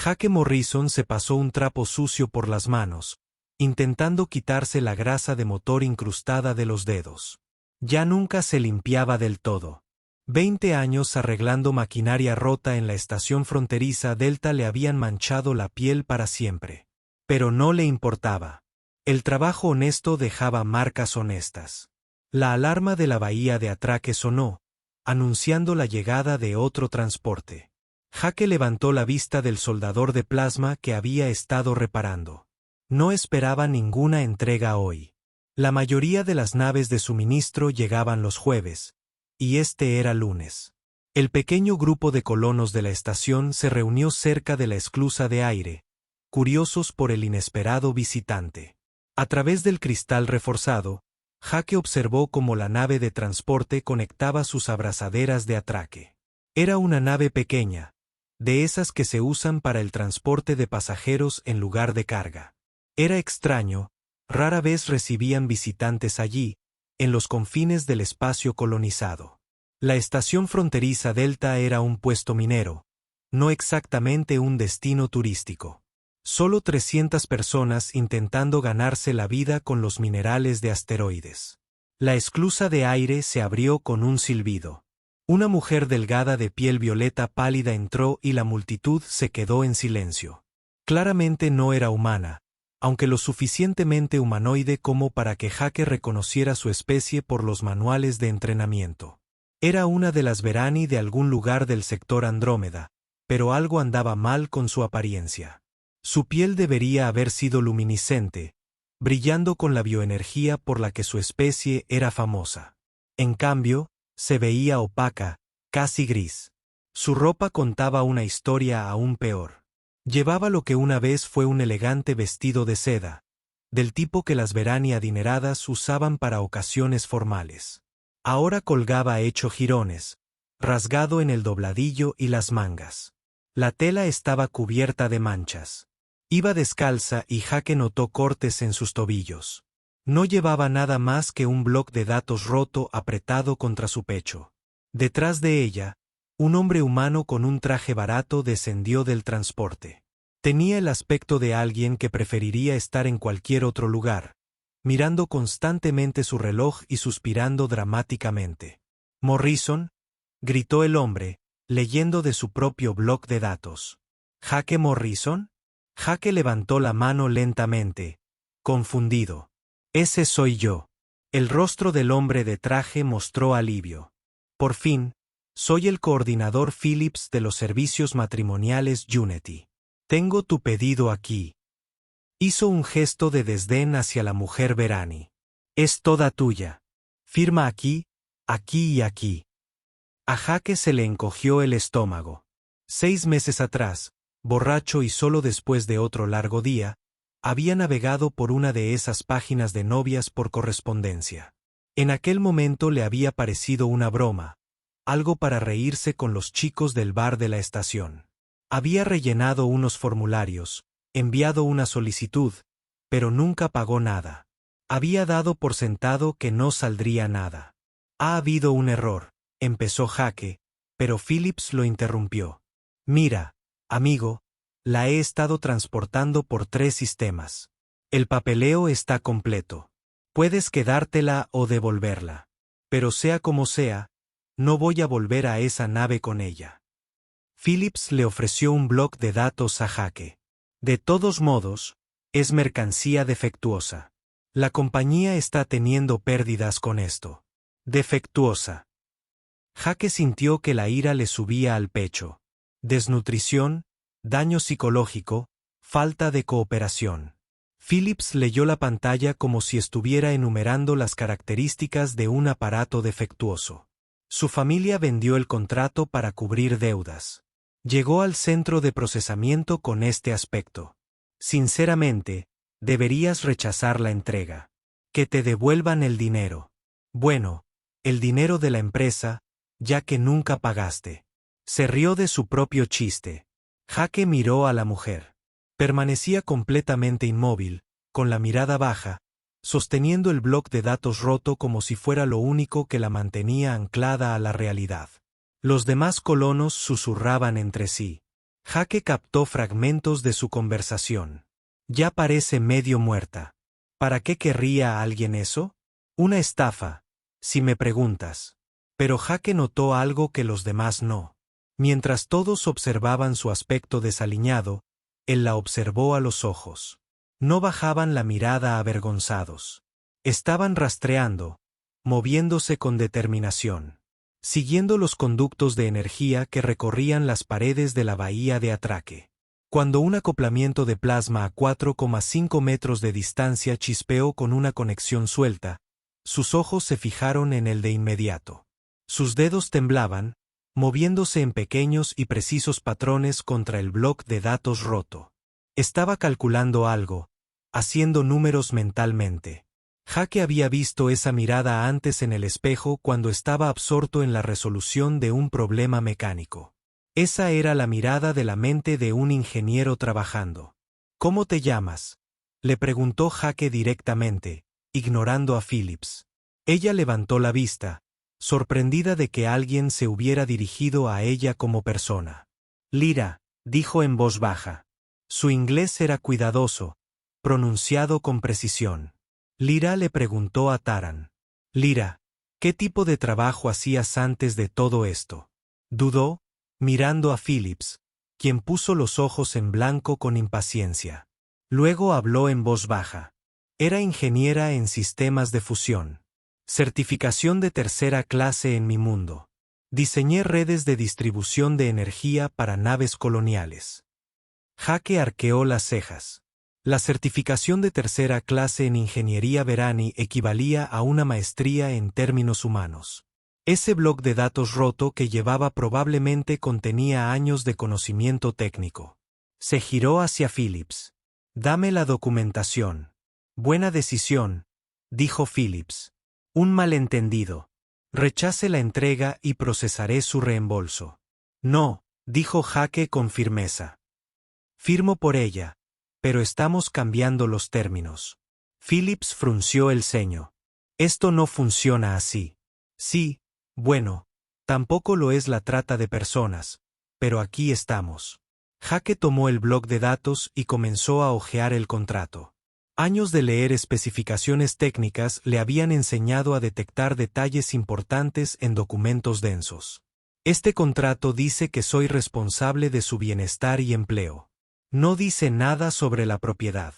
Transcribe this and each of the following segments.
Jake Morrison se pasó un trapo sucio por las manos, intentando quitarse la grasa de motor incrustada de los dedos. Ya nunca se limpiaba del todo. 20 años arreglando maquinaria rota en la estación fronteriza Delta le habían manchado la piel para siempre. Pero no le importaba. El trabajo honesto dejaba marcas honestas. La alarma de la bahía de atraque sonó, anunciando la llegada de otro transporte. Jake levantó la vista del soldador de plasma que había estado reparando. No esperaba ninguna entrega hoy. La mayoría de las naves de suministro llegaban los jueves, y este era lunes. El pequeño grupo de colonos de la estación se reunió cerca de la esclusa de aire, curiosos por el inesperado visitante. A través del cristal reforzado, Jake observó cómo la nave de transporte conectaba sus abrazaderas de atraque. Era una nave pequeña, de esas que se usan para el transporte de pasajeros en lugar de carga. Era extraño, rara vez recibían visitantes allí, en los confines del espacio colonizado. La estación fronteriza Delta era un puesto minero, no exactamente un destino turístico. Solo 300 personas intentando ganarse la vida con los minerales de asteroides. La esclusa de aire se abrió con un silbido. Una mujer delgada de piel violeta pálida entró y la multitud se quedó en silencio. Claramente no era humana, aunque lo suficientemente humanoide como para que Jake reconociera su especie por los manuales de entrenamiento. Era una de las Verani de algún lugar del sector Andrómeda, pero algo andaba mal con su apariencia. Su piel debería haber sido luminiscente, brillando con la bioenergía por la que su especie era famosa. En cambio, se veía opaca, casi gris. Su ropa contaba una historia aún peor. Llevaba lo que una vez fue un elegante vestido de seda, del tipo que las Verani adineradas usaban para ocasiones formales. Ahora colgaba hecho jirones, rasgado en el dobladillo y las mangas. La tela estaba cubierta de manchas. Iba descalza y Jake notó cortes en sus tobillos. No llevaba nada más que un bloc de datos roto apretado contra su pecho. Detrás de ella, un hombre humano con un traje barato descendió del transporte. Tenía el aspecto de alguien que preferiría estar en cualquier otro lugar, mirando constantemente su reloj y suspirando dramáticamente. «Morrison», gritó el hombre, leyendo de su propio bloc de datos. «¿Jake Morrison?» Jake levantó la mano lentamente, confundido. «Ese soy yo». El rostro del hombre de traje mostró alivio. «Por fin, soy el coordinador Phillips de los servicios matrimoniales Unity. Tengo tu pedido aquí». Hizo un gesto de desdén hacia la mujer Verani. «Es toda tuya. Firma aquí, aquí y aquí». A Jake se le encogió el estómago. 6 meses atrás, borracho y solo después de otro largo día, había navegado por una de esas páginas de novias por correspondencia. En aquel momento le había parecido una broma, algo para reírse con los chicos del bar de la estación. Había rellenado unos formularios, enviado una solicitud, pero nunca pagó nada. Había dado por sentado que no saldría nada. «Ha habido un error», empezó Jake, pero Phillips lo interrumpió. «Mira, amigo, la he estado transportando por 3 sistemas. El papeleo está completo. Puedes quedártela o devolverla. Pero sea como sea, no voy a volver a esa nave con ella». Phillips le ofreció un bloc de datos a Jake. «De todos modos, es mercancía defectuosa. La compañía está teniendo pérdidas con esto». «Defectuosa». Jake sintió que la ira le subía al pecho. Desnutrición, daño psicológico, falta de cooperación. Phillips leyó la pantalla como si estuviera enumerando las características de un aparato defectuoso. Su familia vendió el contrato para cubrir deudas. Llegó al centro de procesamiento con este aspecto. Sinceramente, deberías rechazar la entrega. Que te devuelvan el dinero. Bueno, el dinero de la empresa, ya que nunca pagaste. Se rió de su propio chiste. Jake miró a la mujer. Permanecía completamente inmóvil, con la mirada baja, sosteniendo el bloc de datos roto como si fuera lo único que la mantenía anclada a la realidad. Los demás colonos susurraban entre sí. Jake captó fragmentos de su conversación. Ya parece medio muerta. ¿Para qué querría a alguien eso? Una estafa, si me preguntas. Pero Jake notó algo que los demás no. Mientras todos observaban su aspecto desaliñado, él la observó a los ojos. No bajaban la mirada avergonzados. Estaban rastreando, moviéndose con determinación, siguiendo los conductos de energía que recorrían las paredes de la bahía de Atraque. Cuando un acoplamiento de plasma a 4,5 metros de distancia chispeó con una conexión suelta, sus ojos se fijaron en él de inmediato. Sus dedos temblaban, moviéndose en pequeños y precisos patrones contra el bloque de datos roto. Estaba calculando algo, haciendo números mentalmente. Jake había visto esa mirada antes en el espejo cuando estaba absorto en la resolución de un problema mecánico. Esa era la mirada de la mente de un ingeniero trabajando. ¿Cómo te llamas?, le preguntó Jake directamente, ignorando a Phillips. Ella levantó la vista, sorprendida de que alguien se hubiera dirigido a ella como persona. Lyra, dijo en voz baja. Su inglés era cuidadoso, pronunciado con precisión. Lyra le preguntó a Taran. Lyra, ¿qué tipo de trabajo hacías antes de todo esto? Dudó, mirando a Phillips, quien puso los ojos en blanco con impaciencia. Luego habló en voz baja. Era ingeniera en sistemas de fusión. Certificación de tercera clase en mi mundo. Diseñé redes de distribución de energía para naves coloniales. Jake arqueó las cejas. La certificación de tercera clase en ingeniería Verani equivalía a una maestría en términos humanos. Ese bloque de datos roto que llevaba probablemente contenía años de conocimiento técnico. Se giró hacia Phillips. Dame la documentación. Buena decisión, dijo Phillips. Un malentendido. Rechace la entrega y procesaré su reembolso. No, dijo Jake con firmeza. Firmo por ella, pero estamos cambiando los términos. Phillips frunció el ceño. Esto no funciona así. Sí, bueno, tampoco lo es la trata de personas, pero aquí estamos. Jake tomó el bloc de datos y comenzó a hojear el contrato. Años de leer especificaciones técnicas le habían enseñado a detectar detalles importantes en documentos densos. Este contrato dice que soy responsable de su bienestar y empleo. No dice nada sobre la propiedad.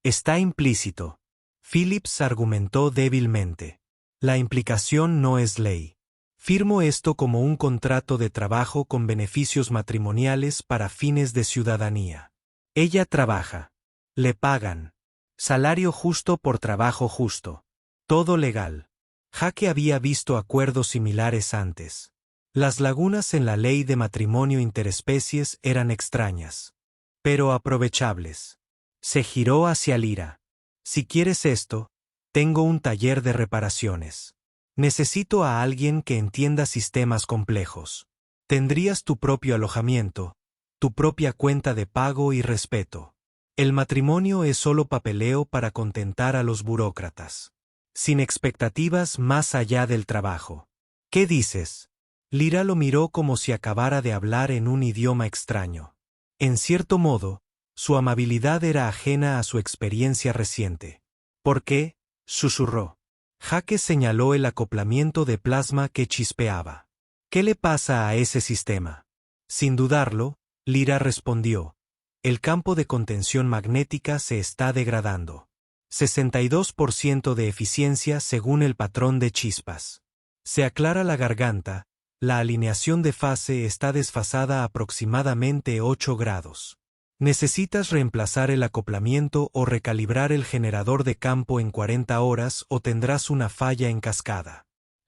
Está implícito. Phillips argumentó débilmente. La implicación no es ley. Firmo esto como un contrato de trabajo con beneficios matrimoniales para fines de ciudadanía. Ella trabaja. Le pagan. Salario justo por trabajo justo. Todo legal. Jake había visto acuerdos similares antes. Las lagunas en la ley de matrimonio interespecies eran extrañas, pero aprovechables. Se giró hacia Lyra. Si quieres esto, tengo un taller de reparaciones. Necesito a alguien que entienda sistemas complejos. Tendrías tu propio alojamiento, tu propia cuenta de pago y respeto. El matrimonio es solo papeleo para contentar a los burócratas. Sin expectativas más allá del trabajo. ¿Qué dices? Lyra lo miró como si acabara de hablar en un idioma extraño. En cierto modo, su amabilidad era ajena a su experiencia reciente. ¿Por qué?, susurró. Jake señaló el acoplamiento de plasma que chispeaba. ¿Qué le pasa a ese sistema? Sin dudarlo, Lyra respondió. El campo de contención magnética se está degradando. 62% de eficiencia según el patrón de chispas. Se aclara la garganta, la alineación de fase está desfasada aproximadamente 8 grados. Necesitas reemplazar el acoplamiento o recalibrar el generador de campo en 40 horas o tendrás una falla en cascada.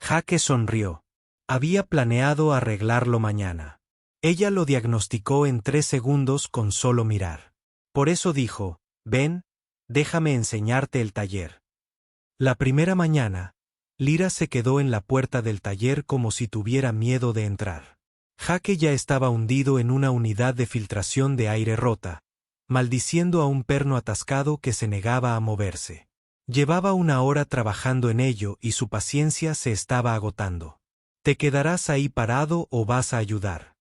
Jake sonrió. Había planeado arreglarlo mañana. Ella lo diagnosticó en 3 segundos con solo mirar. Por eso dijo, ven, déjame enseñarte el taller. La primera mañana, Lyra se quedó en la puerta del taller como si tuviera miedo de entrar. Jake ya estaba hundido en una unidad de filtración de aire rota, maldiciendo a un perno atascado que se negaba a moverse. Llevaba 1 hora trabajando en ello y su paciencia se estaba agotando. ¿Te quedarás ahí parado o vas a ayudar?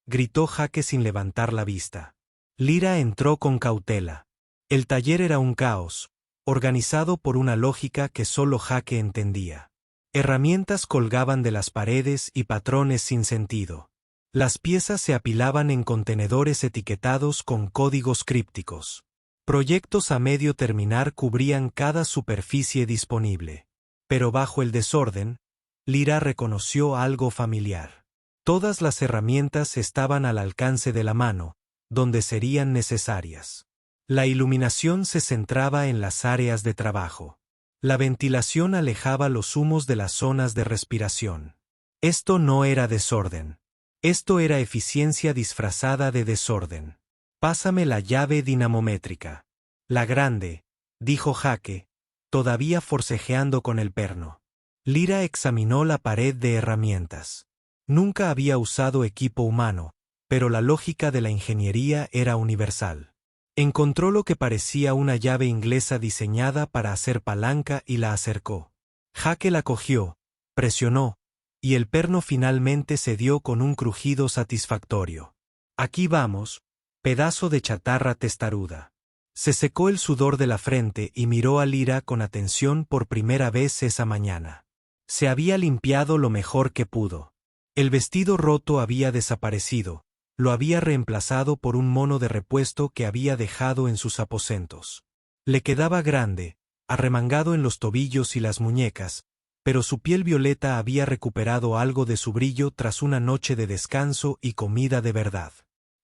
gritó Jaque sin levantar la vista. Lyra entró con cautela. El taller era un caos, organizado por una lógica que solo Jaque entendía. Herramientas colgaban de las paredes y patrones sin sentido. Las piezas se apilaban en contenedores etiquetados con códigos crípticos. Proyectos a medio terminar cubrían cada superficie disponible. Pero bajo el desorden, Lyra reconoció algo familiar. Todas las herramientas estaban al alcance de la mano, donde serían necesarias. La iluminación se centraba en las áreas de trabajo. La ventilación alejaba los humos de las zonas de respiración. Esto no era desorden. Esto era eficiencia disfrazada de desorden. Pásame la llave dinamométrica. La grande, dijo Jaque, todavía forcejeando con el perno. Lyra examinó la pared de herramientas. Nunca había usado equipo humano, pero la lógica de la ingeniería era universal. Encontró lo que parecía una llave inglesa diseñada para hacer palanca y la acercó. Jaque la cogió, presionó, y el perno finalmente cedió con un crujido satisfactorio. Aquí vamos, pedazo de chatarra testaruda. Se secó el sudor de la frente y miró a Lyra con atención por primera vez esa mañana. Se había limpiado lo mejor que pudo. El vestido roto había desaparecido. Lo había reemplazado por un mono de repuesto que había dejado en sus aposentos. Le quedaba grande, arremangado en los tobillos y las muñecas, pero su piel violeta había recuperado algo de su brillo tras una noche de descanso y comida de verdad.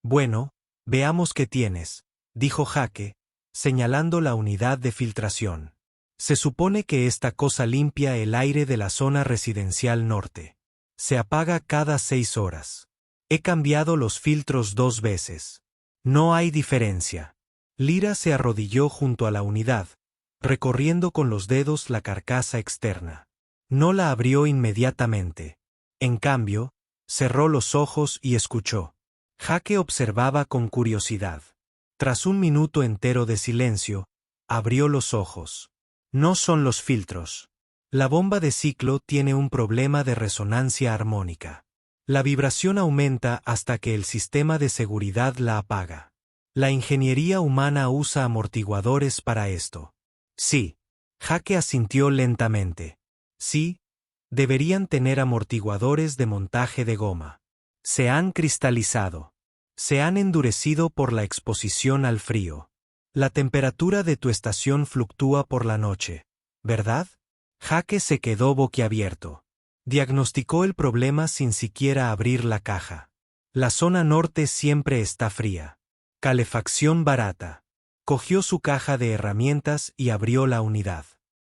Bueno, veamos qué tienes, dijo Jaque, señalando la unidad de filtración. Se supone que esta cosa limpia el aire de la zona residencial norte. Se apaga cada 6 horas. He cambiado los filtros 2 veces. No hay diferencia. Lyra se arrodilló junto a la unidad, recorriendo con los dedos la carcasa externa. No la abrió inmediatamente. En cambio, cerró los ojos y escuchó. Jaque observaba con curiosidad. Tras un minuto entero de silencio, abrió los ojos. No son los filtros. La bomba de ciclo tiene un problema de resonancia armónica. La vibración aumenta hasta que el sistema de seguridad la apaga. La ingeniería humana usa amortiguadores para esto. Sí. Jaque asintió lentamente. Sí, deberían tener amortiguadores de montaje de goma. Se han cristalizado. Se han endurecido por la exposición al frío. La temperatura de tu estación fluctúa por la noche, ¿verdad? Jaque se quedó boquiabierto. Diagnosticó el problema sin siquiera abrir la caja. La zona norte siempre está fría. Calefacción barata. Cogió su caja de herramientas y abrió la unidad.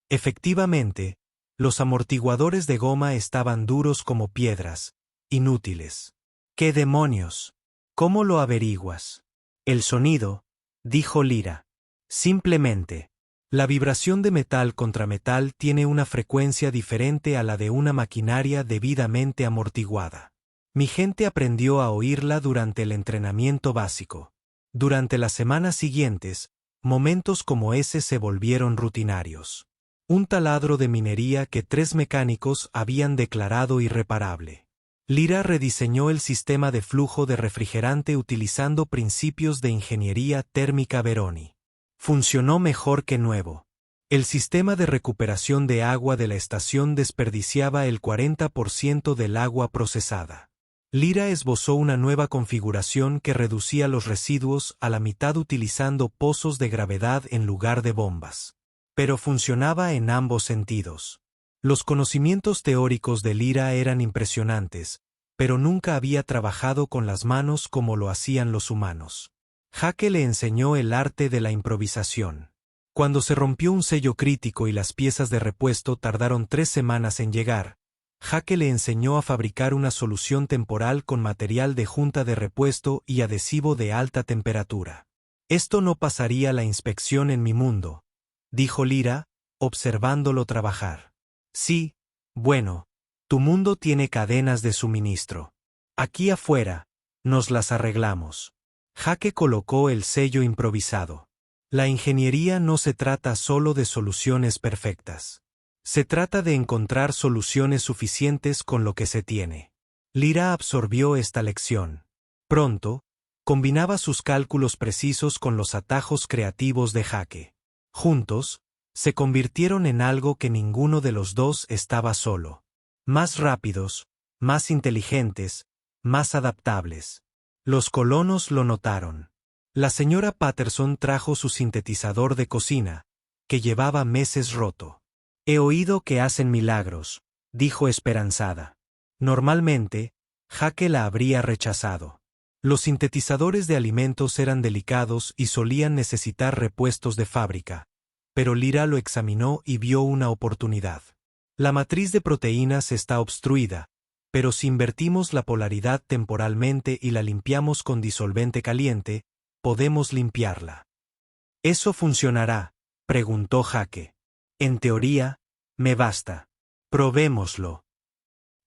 Efectivamente, los amortiguadores de goma estaban duros como piedras, inútiles. ¿Qué demonios? ¿Cómo lo averiguas? El sonido, dijo Lyra. Simplemente. La vibración de metal contra metal tiene una frecuencia diferente a la de una maquinaria debidamente amortiguada. Mi gente aprendió a oírla durante el entrenamiento básico. Durante las semanas siguientes, momentos como ese se volvieron rutinarios. Un taladro de minería que 3 mecánicos habían declarado irreparable. Lyra rediseñó el sistema de flujo de refrigerante utilizando principios de ingeniería térmica Veroni. Funcionó mejor que nuevo. El sistema de recuperación de agua de la estación desperdiciaba el 40% del agua procesada. Lyra esbozó una nueva configuración que reducía los residuos a la mitad utilizando pozos de gravedad en lugar de bombas. Pero funcionaba en ambos sentidos. Los conocimientos teóricos de Lyra eran impresionantes, pero nunca había trabajado con las manos como lo hacían los humanos. Jaque le enseñó el arte de la improvisación. Cuando se rompió un sello crítico y las piezas de repuesto tardaron 3 semanas en llegar, Jaque le enseñó a fabricar una solución temporal con material de junta de repuesto y adhesivo de alta temperatura. Esto no pasaría la inspección en mi mundo, dijo Lyra, observándolo trabajar. Sí, bueno, tu mundo tiene cadenas de suministro. Aquí afuera, nos las arreglamos. Jaque colocó el sello improvisado. La ingeniería no se trata solo de soluciones perfectas. Se trata de encontrar soluciones suficientes con lo que se tiene. Lyra absorbió esta lección. Pronto, combinaba sus cálculos precisos con los atajos creativos de Jake. Juntos, se convirtieron en algo que ninguno de los dos estaba solo. Más rápidos, más inteligentes, más adaptables. Los colonos lo notaron. La señora Patterson trajo su sintetizador de cocina, que llevaba meses roto. He oído que hacen milagros, dijo esperanzada. Normalmente, Jake la habría rechazado. Los sintetizadores de alimentos eran delicados y solían necesitar repuestos de fábrica, pero Lyra lo examinó y vio una oportunidad. La matriz de proteínas está obstruida, pero si invertimos la polaridad temporalmente y la limpiamos con disolvente caliente, podemos limpiarla. ¿Eso funcionará?, preguntó Jake. En teoría, me basta. Probémoslo.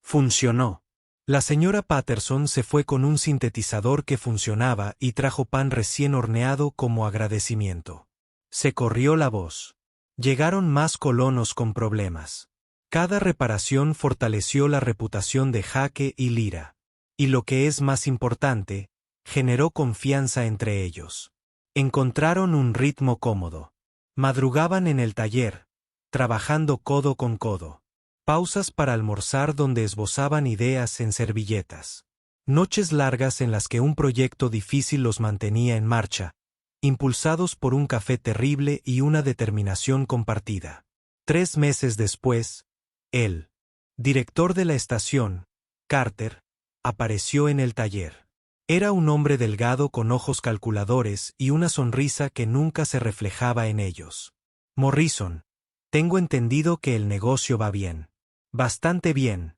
Funcionó. La señora Patterson se fue con un sintetizador que funcionaba y trajo pan recién horneado como agradecimiento. Se corrió la voz. Llegaron más colonos con problemas. Cada reparación fortaleció la reputación de Jake y Lyra. Y lo que es más importante, generó confianza entre ellos. Encontraron un ritmo cómodo. Madrugaban en el taller, trabajando codo con codo. Pausas para almorzar donde esbozaban ideas en servilletas. Noches largas en las que un proyecto difícil los mantenía en marcha, impulsados por un café terrible y una determinación compartida. 3 meses después, el director de la estación, Carter, apareció en el taller. Era un hombre delgado con ojos calculadores y una sonrisa que nunca se reflejaba en ellos. Morrison, tengo entendido que el negocio va bien. Bastante bien,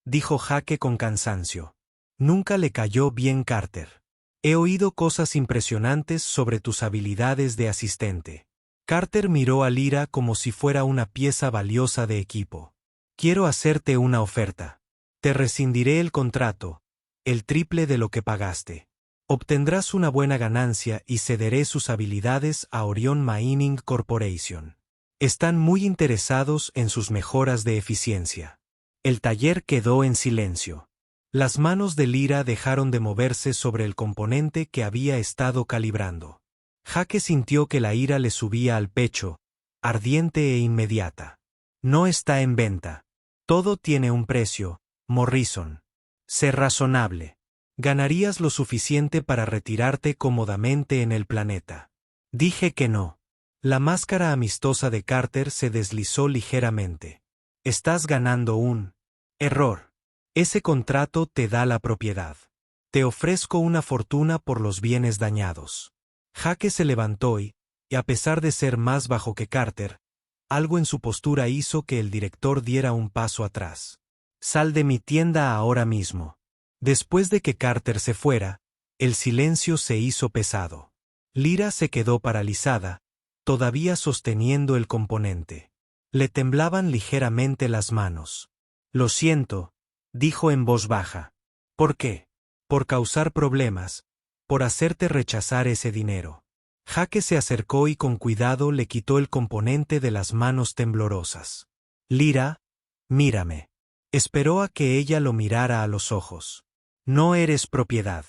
dijo Jake con cansancio. Nunca le cayó bien Carter. He oído cosas impresionantes sobre tus habilidades de asistente. Carter miró a Lyra como si fuera una pieza valiosa de equipo. Quiero hacerte una oferta. Te rescindiré el contrato, el triple de lo que pagaste. Obtendrás una buena ganancia y cederé sus habilidades a Orion Mining Corporation. Están muy interesados en sus mejoras de eficiencia. El taller quedó en silencio. Las manos de Lyra dejaron de moverse sobre el componente que había estado calibrando. Jake sintió que la ira le subía al pecho, ardiente e inmediata. No está en venta. Todo tiene un precio, Morrison. Sé razonable. Ganarías lo suficiente para retirarte cómodamente en el planeta. Dije que no. La máscara amistosa de Carter se deslizó ligeramente. Estás ganando un error. Ese contrato te da la propiedad. Te ofrezco una fortuna por los bienes dañados. Jake se levantó y, a pesar de ser más bajo que Carter, algo en su postura hizo que el director diera un paso atrás. Sal de mi tienda ahora mismo. Después de que Carter se fuera, el silencio se hizo pesado. Lyra se quedó paralizada, todavía sosteniendo el componente. Le temblaban ligeramente las manos. Lo siento, dijo en voz baja. ¿Por qué? Por causar problemas, por hacerte rechazar ese dinero. Jake se acercó y con cuidado le quitó el componente de las manos temblorosas. Lyra, mírame. Esperó a que ella lo mirara a los ojos. No eres propiedad.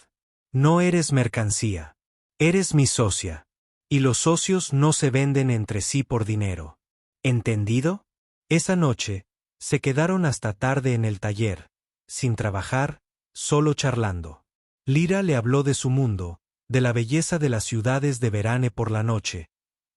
No eres mercancía. Eres mi socia. Y los socios no se venden entre sí por dinero. ¿Entendido? Esa noche, se quedaron hasta tarde en el taller, sin trabajar, solo charlando. Lyra le habló de su mundo, de la belleza de las ciudades de verano por la noche,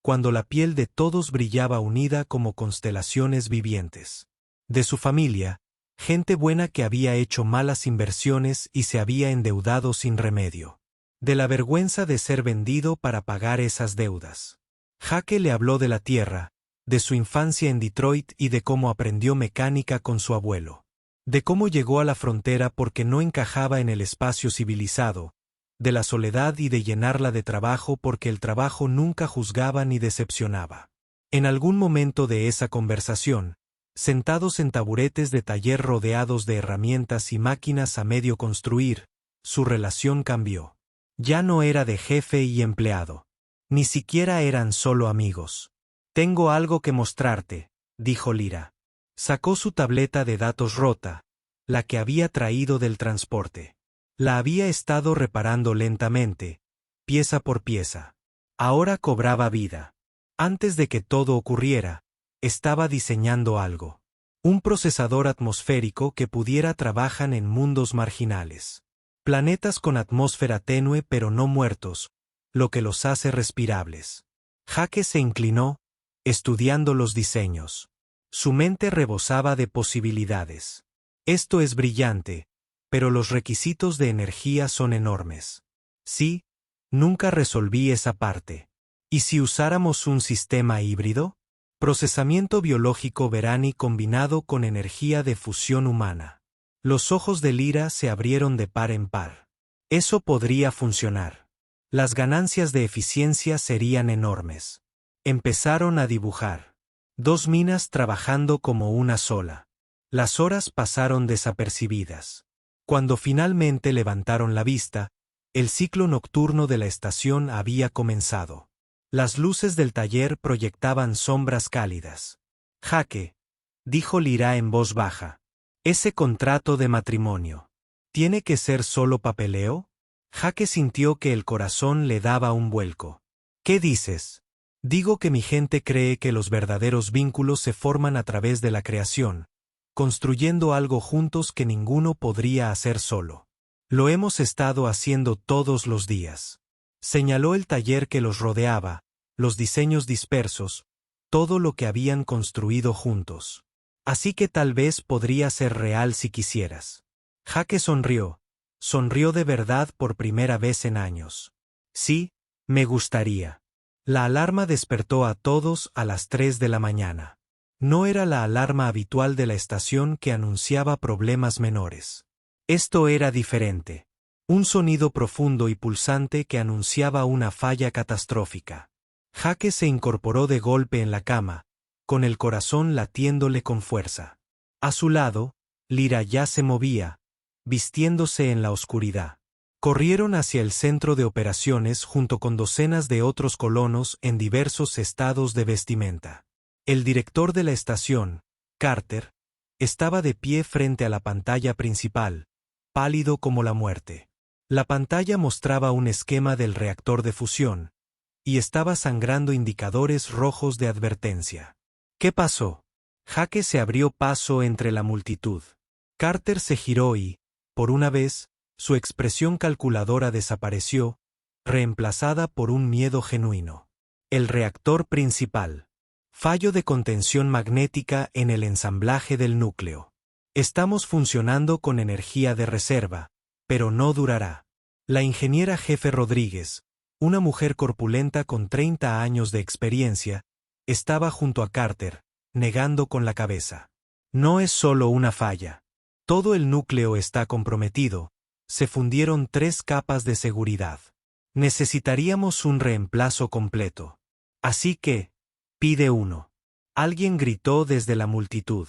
cuando la piel de todos brillaba unida como constelaciones vivientes. De su familia, gente buena que había hecho malas inversiones y se había endeudado sin remedio. De la vergüenza de ser vendido para pagar esas deudas. Jake le habló de la tierra, de su infancia en Detroit y de cómo aprendió mecánica con su abuelo. De cómo llegó a la frontera porque no encajaba en el espacio civilizado, de la soledad y de llenarla de trabajo porque el trabajo nunca juzgaba ni decepcionaba. En algún momento de esa conversación, sentados en taburetes de taller rodeados de herramientas y máquinas a medio construir, su relación cambió. Ya no era de jefe y empleado. Ni siquiera eran solo amigos. Tengo algo que mostrarte, dijo Lyra. Sacó su tableta de datos rota, la que había traído del transporte. La había estado reparando lentamente, pieza por pieza. Ahora cobraba vida. Antes de que todo ocurriera, estaba diseñando algo. Un procesador atmosférico que pudiera trabajar en mundos marginales. Planetas con atmósfera tenue pero no muertos, lo que los hace respirables. Jake se inclinó, estudiando los diseños. Su mente rebosaba de posibilidades. Esto es brillante, pero los requisitos de energía son enormes. Sí, nunca resolví esa parte. ¿Y si usáramos un sistema híbrido? Procesamiento biológico Verani combinado con energía de fusión humana. Los ojos de Lyra se abrieron de par en par. Eso podría funcionar. Las ganancias de eficiencia serían enormes. Empezaron a dibujar. 2 minas trabajando como una sola. Las horas pasaron desapercibidas. Cuando finalmente levantaron la vista, el ciclo nocturno de la estación había comenzado. Las luces del taller proyectaban sombras cálidas. Jake, dijo Lyra en voz baja. Ese contrato de matrimonio. ¿Tiene que ser solo papeleo? Jake sintió que el corazón le daba un vuelco. ¿Qué dices? Digo que mi gente cree que los verdaderos vínculos se forman a través de la creación, construyendo algo juntos que ninguno podría hacer solo. Lo hemos estado haciendo todos los días. Señaló el taller que los rodeaba, los diseños dispersos, todo lo que habían construido juntos. Así que tal vez podría ser real si quisieras. Jake sonrió de verdad por primera vez en años. Sí, me gustaría. La alarma despertó a todos a las 3 de la mañana. No era la alarma habitual de la estación que anunciaba problemas menores. Esto era diferente. Un sonido profundo y pulsante que anunciaba una falla catastrófica. Jake se incorporó de golpe en la cama, con el corazón latiéndole con fuerza. A su lado, Lyra ya se movía, vistiéndose en la oscuridad. Corrieron hacia el centro de operaciones junto con docenas de otros colonos en diversos estados de vestimenta. El director de la estación, Carter, estaba de pie frente a la pantalla principal, pálido como la muerte. La pantalla mostraba un esquema del reactor de fusión, y estaba sangrando indicadores rojos de advertencia. ¿Qué pasó? Jake se abrió paso entre la multitud. Carter se giró y, por una vez, su expresión calculadora desapareció, reemplazada por un miedo genuino. El reactor principal. Fallo de contención magnética en el ensamblaje del núcleo. Estamos funcionando con energía de reserva, pero no durará. La ingeniera jefe Rodríguez, una mujer corpulenta con 30 años de experiencia, estaba junto a Carter, negando con la cabeza. No es solo una falla. Todo el núcleo está comprometido. Se fundieron 3 capas de seguridad. Necesitaríamos un reemplazo completo. Así que, pide uno. Alguien gritó desde la multitud.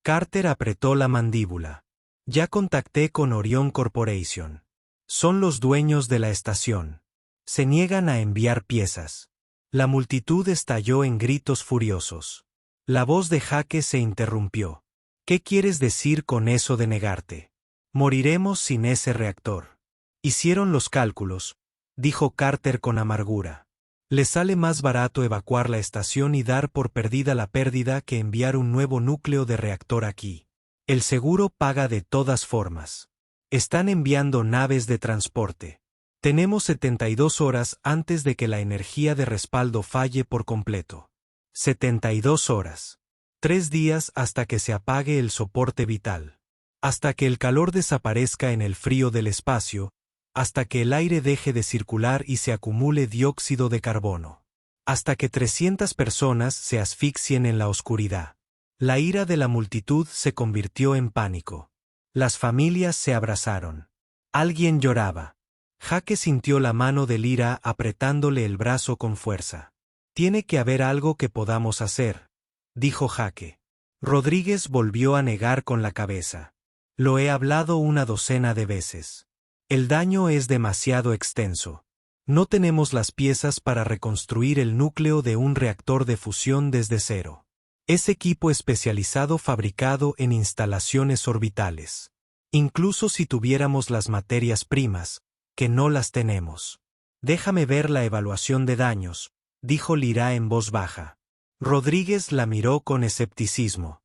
Carter apretó la mandíbula. Ya contacté con Orion Corporation. Son los dueños de la estación. Se niegan a enviar piezas. La multitud estalló en gritos furiosos. La voz de Jake se interrumpió. ¿Qué quieres decir con eso de negarte? Moriremos sin ese reactor. Hicieron los cálculos, dijo Carter con amargura. Les sale más barato evacuar la estación y dar por perdida la pérdida que enviar un nuevo núcleo de reactor aquí. El seguro paga de todas formas. Están enviando naves de transporte. Tenemos 72 horas antes de que la energía de respaldo falle por completo. 72 horas. 3 días hasta que se apague el soporte vital. Hasta que el calor desaparezca en el frío del espacio, hasta que el aire deje de circular y se acumule dióxido de carbono. Hasta que 300 personas se asfixien en la oscuridad. La ira de la multitud se convirtió en pánico. Las familias se abrazaron. Alguien lloraba. Jake sintió la mano de Lyra apretándole el brazo con fuerza. Tiene que haber algo que podamos hacer, dijo Jake. Rodríguez volvió a negar con la cabeza. Lo he hablado una docena de veces. El daño es demasiado extenso. No tenemos las piezas para reconstruir el núcleo de un reactor de fusión desde cero. Es equipo especializado fabricado en instalaciones orbitales. Incluso si tuviéramos las materias primas, que no las tenemos. Déjame ver la evaluación de daños, dijo Lira en voz baja. Rodríguez la miró con escepticismo.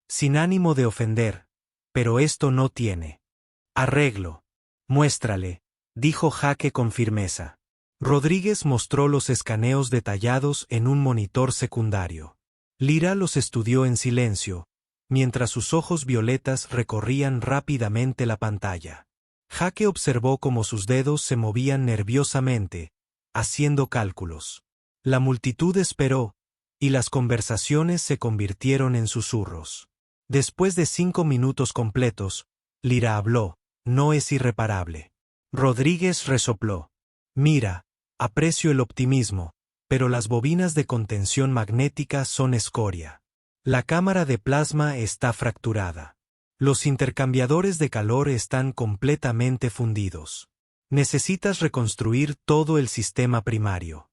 Sin ánimo de ofender, pero esto no tiene arreglo. Muéstrale, dijo Jaque con firmeza. Rodríguez mostró los escaneos detallados en un monitor secundario. Lira los estudió en silencio, mientras sus ojos violetas recorrían rápidamente la pantalla. Jaque observó cómo sus dedos se movían nerviosamente, haciendo cálculos. La multitud esperó, y las conversaciones se convirtieron en susurros. Después de 5 minutos completos, Lira habló: no es irreparable. Rodríguez resopló. Mira, aprecio el optimismo, pero las bobinas de contención magnética son escoria. La cámara de plasma está fracturada. Los intercambiadores de calor están completamente fundidos. Necesitas reconstruir todo el sistema primario.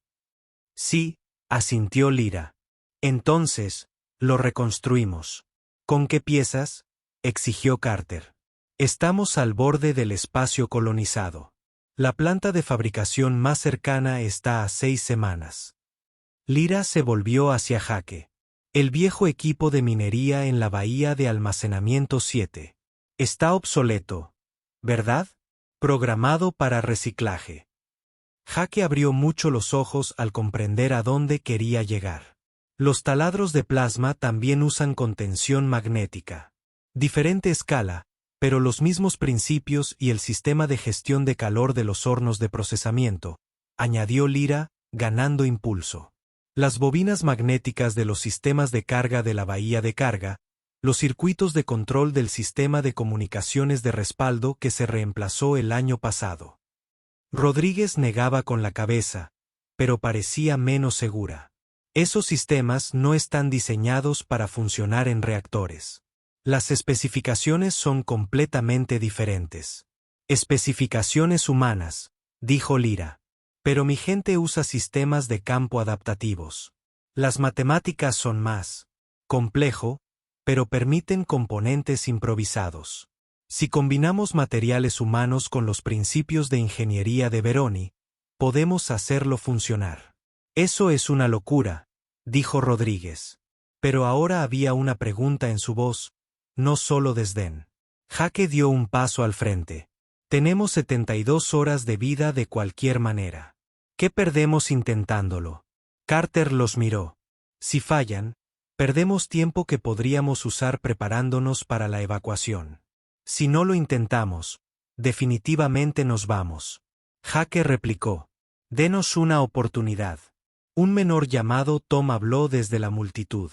Sí, asintió Lira. Entonces, lo reconstruimos. ¿Con qué piezas?, exigió Carter. Estamos al borde del espacio colonizado. La planta de fabricación más cercana está a 6 semanas. Lira se volvió hacia Jaque. El viejo equipo de minería en la bahía de almacenamiento 7. Está obsoleto, ¿verdad? Programado para reciclaje. Jaque abrió mucho los ojos al comprender a dónde quería llegar. Los taladros de plasma también usan contención magnética. Diferente escala, pero los mismos principios y el sistema de gestión de calor de los hornos de procesamiento, añadió Lira, ganando impulso. Las bobinas magnéticas de los sistemas de carga de la bahía de carga, los circuitos de control del sistema de comunicaciones de respaldo que se reemplazó el año pasado. Rodríguez negaba con la cabeza, pero parecía menos segura. Esos sistemas no están diseñados para funcionar en reactores. Las especificaciones son completamente diferentes. Especificaciones humanas, dijo Lira. Pero mi gente usa sistemas de campo adaptativos. Las matemáticas son más complejo, pero permiten componentes improvisados. Si combinamos materiales humanos con los principios de ingeniería de Veroni, podemos hacerlo funcionar. Eso es una locura, dijo Rodríguez. Pero ahora había una pregunta en su voz, no solo desdén. Jaque dio un paso al frente. Tenemos 72 horas de vida de cualquier manera. ¿Qué perdemos intentándolo? Carter los miró. Si fallan, perdemos tiempo que podríamos usar preparándonos para la evacuación. Si no lo intentamos, definitivamente nos vamos. Jaque replicó. Denos una oportunidad. Un menor llamado Tom habló desde la multitud.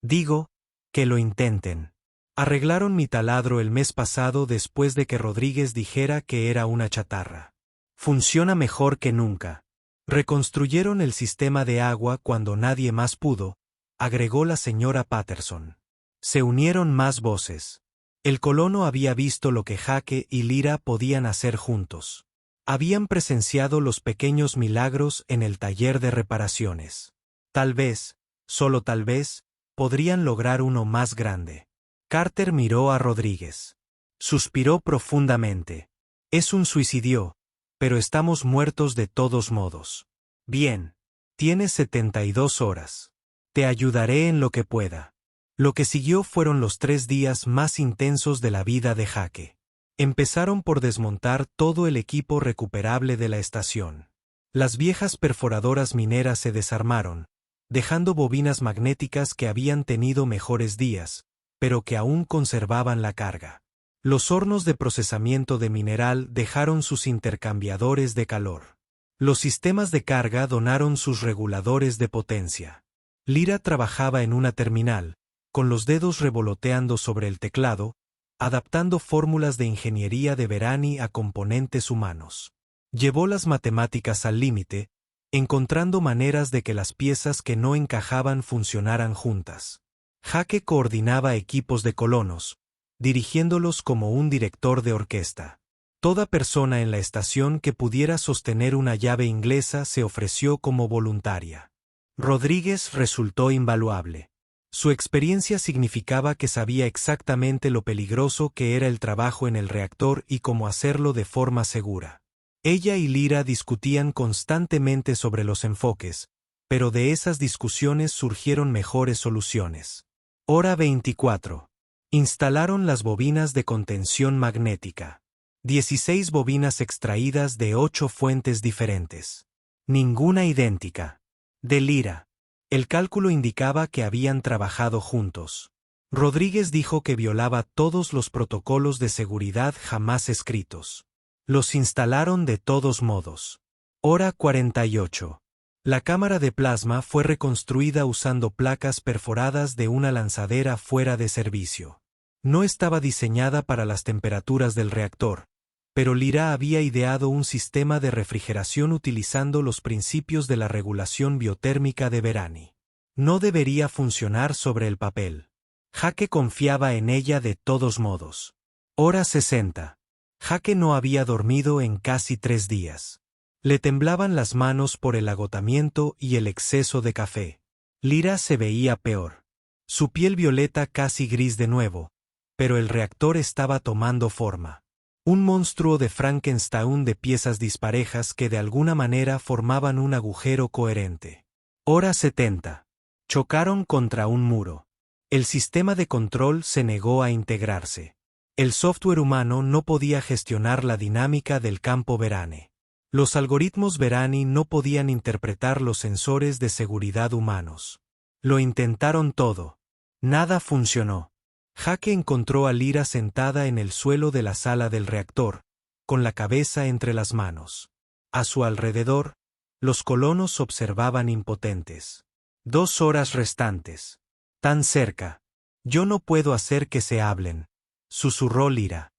Digo, que lo intenten. Arreglaron mi taladro el mes pasado después de que Rodríguez dijera que era una chatarra. Funciona mejor que nunca. Reconstruyeron el sistema de agua cuando nadie más pudo, agregó la señora Patterson. Se unieron más voces. El colono había visto lo que Jaque y Lira podían hacer juntos. Habían presenciado los pequeños milagros en el taller de reparaciones. Tal vez, solo tal vez, podrían lograr uno más grande. Carter miró a Rodríguez. Suspiró profundamente. Es un suicidio, pero estamos muertos de todos modos. Bien, tienes 72 horas. Te ayudaré en lo que pueda. Lo que siguió fueron los 3 días más intensos de la vida de Jaque. Empezaron por desmontar todo el equipo recuperable de la estación. Las viejas perforadoras mineras se desarmaron, dejando bobinas magnéticas que habían tenido mejores días, pero que aún conservaban la carga. Los hornos de procesamiento de mineral dejaron sus intercambiadores de calor. Los sistemas de carga donaron sus reguladores de potencia. Lira trabajaba en una terminal, con los dedos revoloteando sobre el teclado, adaptando fórmulas de ingeniería de Verani a componentes humanos. Llevó las matemáticas al límite, encontrando maneras de que las piezas que no encajaban funcionaran juntas. Jaque coordinaba equipos de colonos, dirigiéndolos como un director de orquesta. Toda persona en la estación que pudiera sostener una llave inglesa se ofreció como voluntaria. Rodríguez resultó invaluable. Su experiencia significaba que sabía exactamente lo peligroso que era el trabajo en el reactor y cómo hacerlo de forma segura. Ella y Lyra discutían constantemente sobre los enfoques, pero de esas discusiones surgieron mejores soluciones. Hora 24. Instalaron las bobinas de contención magnética. 16 bobinas extraídas de 8 fuentes diferentes. Ninguna idéntica. De Lyra. El cálculo indicaba que habían trabajado juntos. Rodríguez dijo que violaba todos los protocolos de seguridad jamás escritos. Los instalaron de todos modos. Hora 48. La cámara de plasma fue reconstruida usando placas perforadas de una lanzadera fuera de servicio. No estaba diseñada para las temperaturas del reactor, pero Lyra había ideado un sistema de refrigeración utilizando los principios de la regulación biotérmica de Verani. No debería funcionar sobre el papel. Jake confiaba en ella de todos modos. Hora 60. Jake no había dormido en casi 3 días. Le temblaban las manos por el agotamiento y el exceso de café. Lyra se veía peor. Su piel violeta casi gris de nuevo, pero el reactor estaba tomando forma. Un monstruo de Frankenstein de piezas disparejas que de alguna manera formaban un agujero coherente. Hora 70. Chocaron contra un muro. El sistema de control se negó a integrarse. El software humano no podía gestionar la dinámica del campo Verani. Los algoritmos Verani no podían interpretar los sensores de seguridad humanos. Lo intentaron todo. Nada funcionó. Jake encontró a Lyra sentada en el suelo de la sala del reactor, con la cabeza entre las manos. A su alrededor, los colonos observaban impotentes. 2 horas restantes. Tan cerca. Yo no puedo hacer que se hablen, susurró Lyra.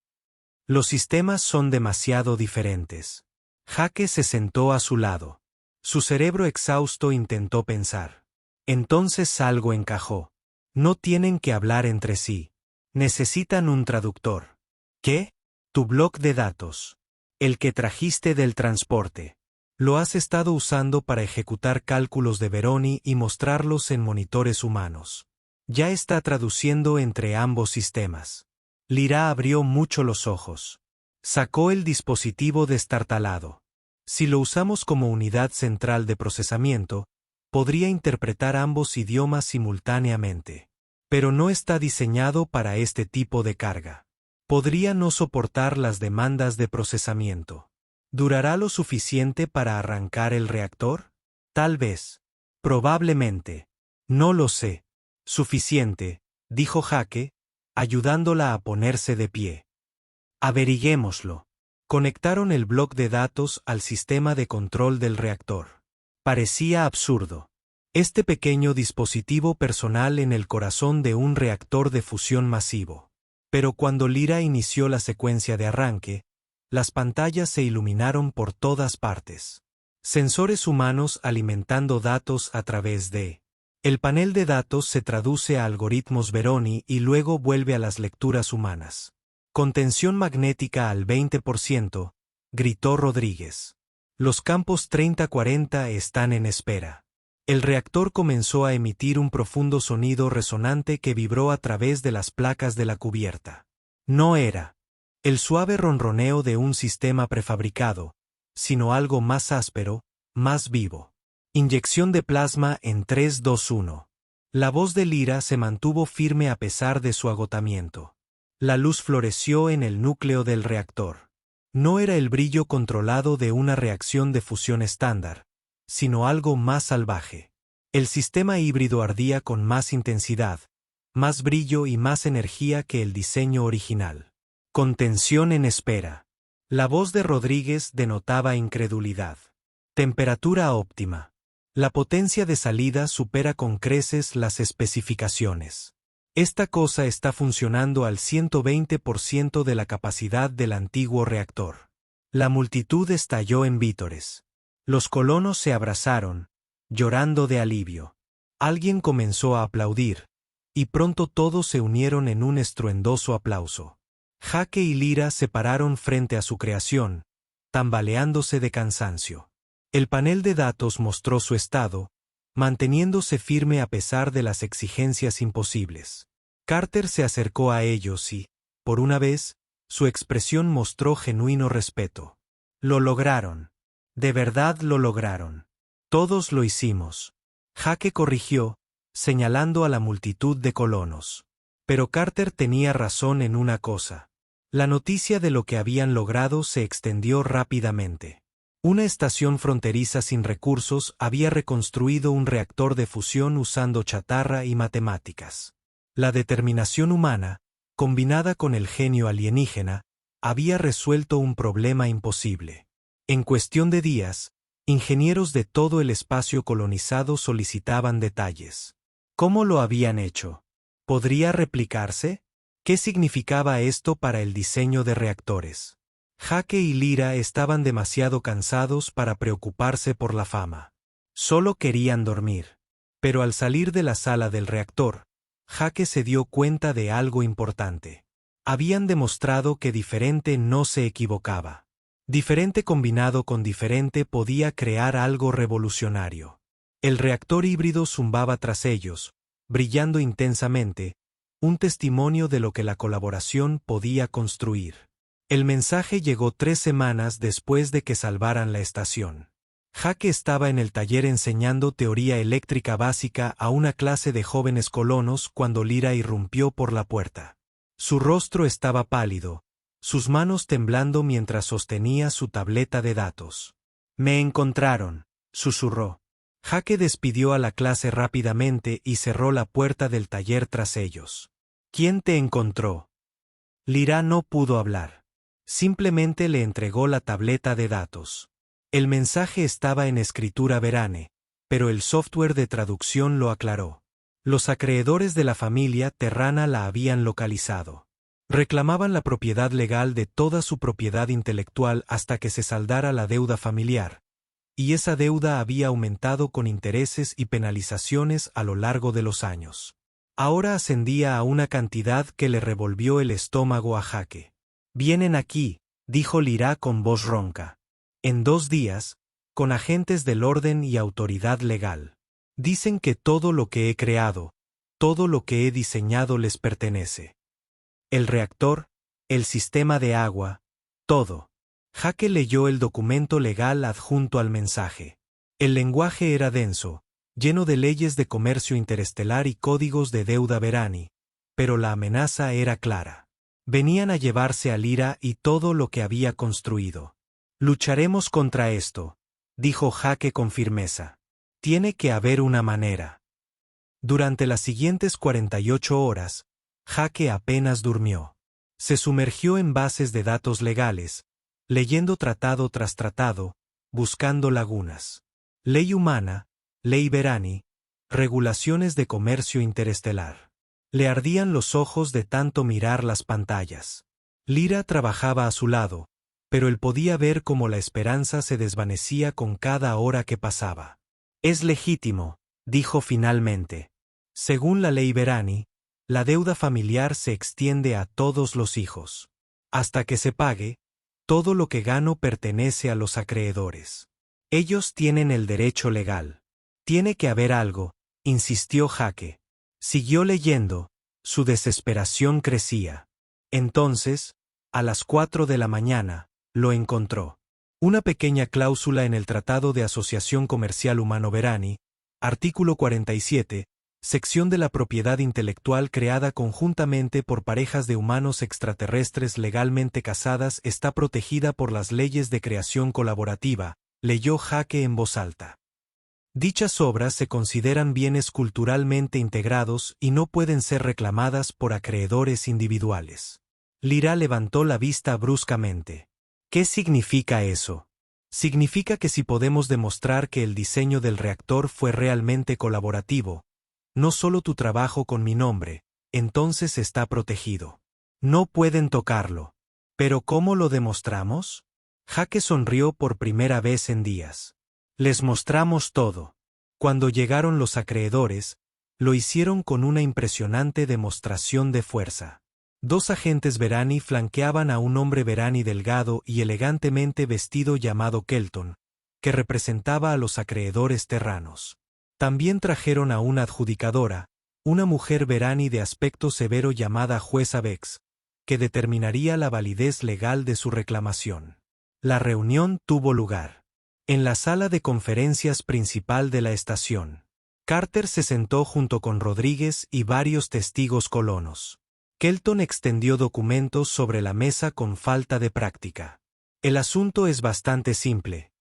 Los sistemas son demasiado diferentes. Jake se sentó a su lado. Su cerebro exhausto intentó pensar. Entonces algo encajó. No tienen que hablar entre sí. Necesitan un traductor. ¿Qué? Tu bloc de datos. El que trajiste del transporte. Lo has estado usando para ejecutar cálculos de Veroni y mostrarlos en monitores humanos. Ya está traduciendo entre ambos sistemas. Lyra abrió mucho los ojos. Sacó el dispositivo destartalado. Si lo usamos como unidad central de procesamiento, podría interpretar ambos idiomas simultáneamente. Pero no está diseñado para este tipo de carga. Podría no soportar las demandas de procesamiento. ¿Durará lo suficiente para arrancar el reactor? Tal vez. Probablemente. No lo sé. Suficiente, dijo Jake, ayudándola a ponerse de pie. Averiguémoslo. Conectaron el bloc de datos al sistema de control del reactor. Parecía absurdo. Este pequeño dispositivo personal en el corazón de un reactor de fusión masivo. Pero cuando Lyra inició la secuencia de arranque, las pantallas se iluminaron por todas partes. Sensores humanos alimentando datos a través de... El panel de datos se traduce a algoritmos Veroni y luego vuelve a las lecturas humanas. Contención magnética al 20%, gritó Rodríguez. Los campos 30-40 están en espera. El reactor comenzó a emitir un profundo sonido resonante que vibró a través de las placas de la cubierta. No era el suave ronroneo de un sistema prefabricado, sino algo más áspero, más vivo. Inyección de plasma en 3-2-1. La voz de Lyra se mantuvo firme a pesar de su agotamiento. La luz floreció en el núcleo del reactor. No era el brillo controlado de una reacción de fusión estándar, sino algo más salvaje. El sistema híbrido ardía con más intensidad, más brillo y más energía que el diseño original. Contención en espera. La voz de Rodríguez denotaba incredulidad. Temperatura óptima. La potencia de salida supera con creces las especificaciones. Esta cosa está funcionando al 120% de la capacidad del antiguo reactor. La multitud estalló en vítores. Los colonos se abrazaron, llorando de alivio. Alguien comenzó a aplaudir, y pronto todos se unieron en un estruendoso aplauso. Jake y Lyra se pararon frente a su creación, tambaleándose de cansancio. El panel de datos mostró su estado, manteniéndose firme a pesar de las exigencias imposibles. Carter se acercó a ellos y, por una vez, su expresión mostró genuino respeto. Lo lograron. De verdad lo lograron. Todos lo hicimos. Jake corrigió, señalando a la multitud de colonos. Pero Carter tenía razón en una cosa. La noticia de lo que habían logrado se extendió rápidamente. Una estación fronteriza sin recursos había reconstruido un reactor de fusión usando chatarra y matemáticas. La determinación humana, combinada con el genio alienígena, había resuelto un problema imposible. En cuestión de días, ingenieros de todo el espacio colonizado solicitaban detalles. ¿Cómo lo habían hecho? ¿Podría replicarse? ¿Qué significaba esto para el diseño de reactores? Jake y Lyra estaban demasiado cansados para preocuparse por la fama. Solo querían dormir. Pero al salir de la sala del reactor, Jake se dio cuenta de algo importante. Habían demostrado que diferente no se equivocaba. Diferente combinado con diferente podía crear algo revolucionario. El reactor híbrido zumbaba tras ellos, brillando intensamente, un testimonio de lo que la colaboración podía construir. El mensaje llegó 3 semanas después de que salvaran la estación. Jake estaba en el taller enseñando teoría eléctrica básica a una clase de jóvenes colonos cuando Lyra irrumpió por la puerta. Su rostro estaba pálido, sus manos temblando mientras sostenía su tableta de datos. «Me encontraron», susurró. Jake despidió a la clase rápidamente y cerró la puerta del taller tras ellos. «¿Quién te encontró?» Lyra no pudo hablar. Simplemente le entregó la tableta de datos. El mensaje estaba en escritura verane, pero el software de traducción lo aclaró. Los acreedores de la familia Terrana la habían localizado. Reclamaban la propiedad legal de toda su propiedad intelectual hasta que se saldara la deuda familiar, y esa deuda había aumentado con intereses y penalizaciones a lo largo de los años. Ahora ascendía a una cantidad que le revolvió el estómago a Jake. «Vienen aquí», dijo Lyra con voz ronca. «En 2 días, con agentes del orden y autoridad legal. Dicen que todo lo que he creado, todo lo que he diseñado les pertenece. El reactor, el sistema de agua, todo». Jake leyó el documento legal adjunto al mensaje. El lenguaje era denso, lleno de leyes de comercio interestelar y códigos de deuda verani, pero la amenaza era clara. Venían a llevarse a Lyra y todo lo que había construido. «Lucharemos contra esto», dijo Jake con firmeza. «Tiene que haber una manera». Durante las siguientes 48 horas, Jake apenas durmió. Se sumergió en bases de datos legales, leyendo tratado tras tratado, buscando lagunas. Ley humana, ley verani, regulaciones de comercio interestelar. Le ardían los ojos de tanto mirar las pantallas. Lyra trabajaba a su lado, pero él podía ver cómo la esperanza se desvanecía con cada hora que pasaba. «Es legítimo», dijo finalmente. «Según la ley verani, la deuda familiar se extiende a todos los hijos. Hasta que se pague, todo lo que gano pertenece a los acreedores. Ellos tienen el derecho legal. Tiene que haber algo», insistió Jake. Siguió leyendo, su desesperación crecía. Entonces, a las 4 de la mañana, lo encontró. Una pequeña cláusula en el Tratado de Asociación Comercial Humano-Verani, artículo 47, sección de la propiedad intelectual creada conjuntamente por parejas de humanos extraterrestres legalmente casadas está protegida por las leyes de creación colaborativa, leyó Jake en voz alta. Dichas obras se consideran bienes culturalmente integrados y no pueden ser reclamadas por acreedores individuales. Lyra levantó la vista bruscamente. ¿Qué significa eso? Significa que si podemos demostrar que el diseño del reactor fue realmente colaborativo, no solo tu trabajo con mi nombre, entonces está protegido. No pueden tocarlo. ¿Pero cómo lo demostramos? Jake sonrió por primera vez en días. Les mostramos todo. Cuando llegaron los acreedores, lo hicieron con una impresionante demostración de fuerza. 2 agentes verani flanqueaban a un hombre verani delgado y elegantemente vestido llamado Kelton, que representaba a los acreedores terranos. También trajeron a una adjudicadora, una mujer verani de aspecto severo llamada jueza Bex, que determinaría la validez legal de su reclamación. La reunión tuvo lugar en la sala de conferencias principal de la estación. Carter se sentó junto con Rodríguez y varios testigos colonos. Kelton extendió documentos sobre la mesa con falta de práctica. El asunto es bastante simple,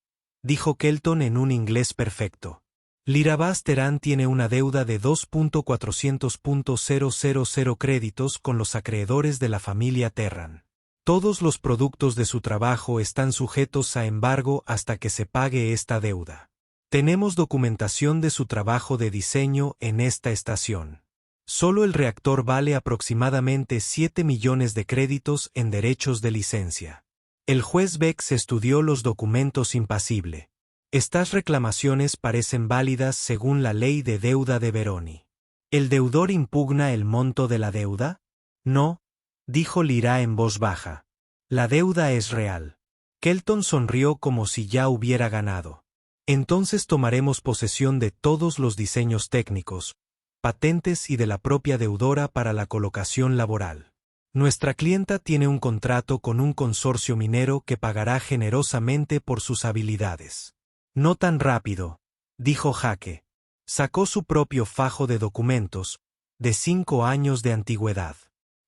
dijo Kelton en un inglés perfecto. Lirabas Terán tiene una deuda de 2.400.000 créditos con los acreedores de la familia Terran. Todos los productos de su trabajo están sujetos a embargo hasta que se pague esta deuda. Tenemos documentación de su trabajo de diseño en esta estación. Solo el reactor vale aproximadamente 7 millones de créditos en derechos de licencia. El juez Bex estudió los documentos impasible. Estas reclamaciones parecen válidas según la ley de deuda de Veroni. ¿El deudor impugna el monto de la deuda? No, dijo Lira en voz baja. La deuda es real. Kelton sonrió como si ya hubiera ganado. Entonces tomaremos posesión de todos los diseños técnicos, patentes y de la propia deudora para la colocación laboral. Nuestra clienta tiene un contrato con un consorcio minero que pagará generosamente por sus habilidades. No tan rápido, dijo Jake. Sacó su propio fajo de documentos, de 5 años de antigüedad.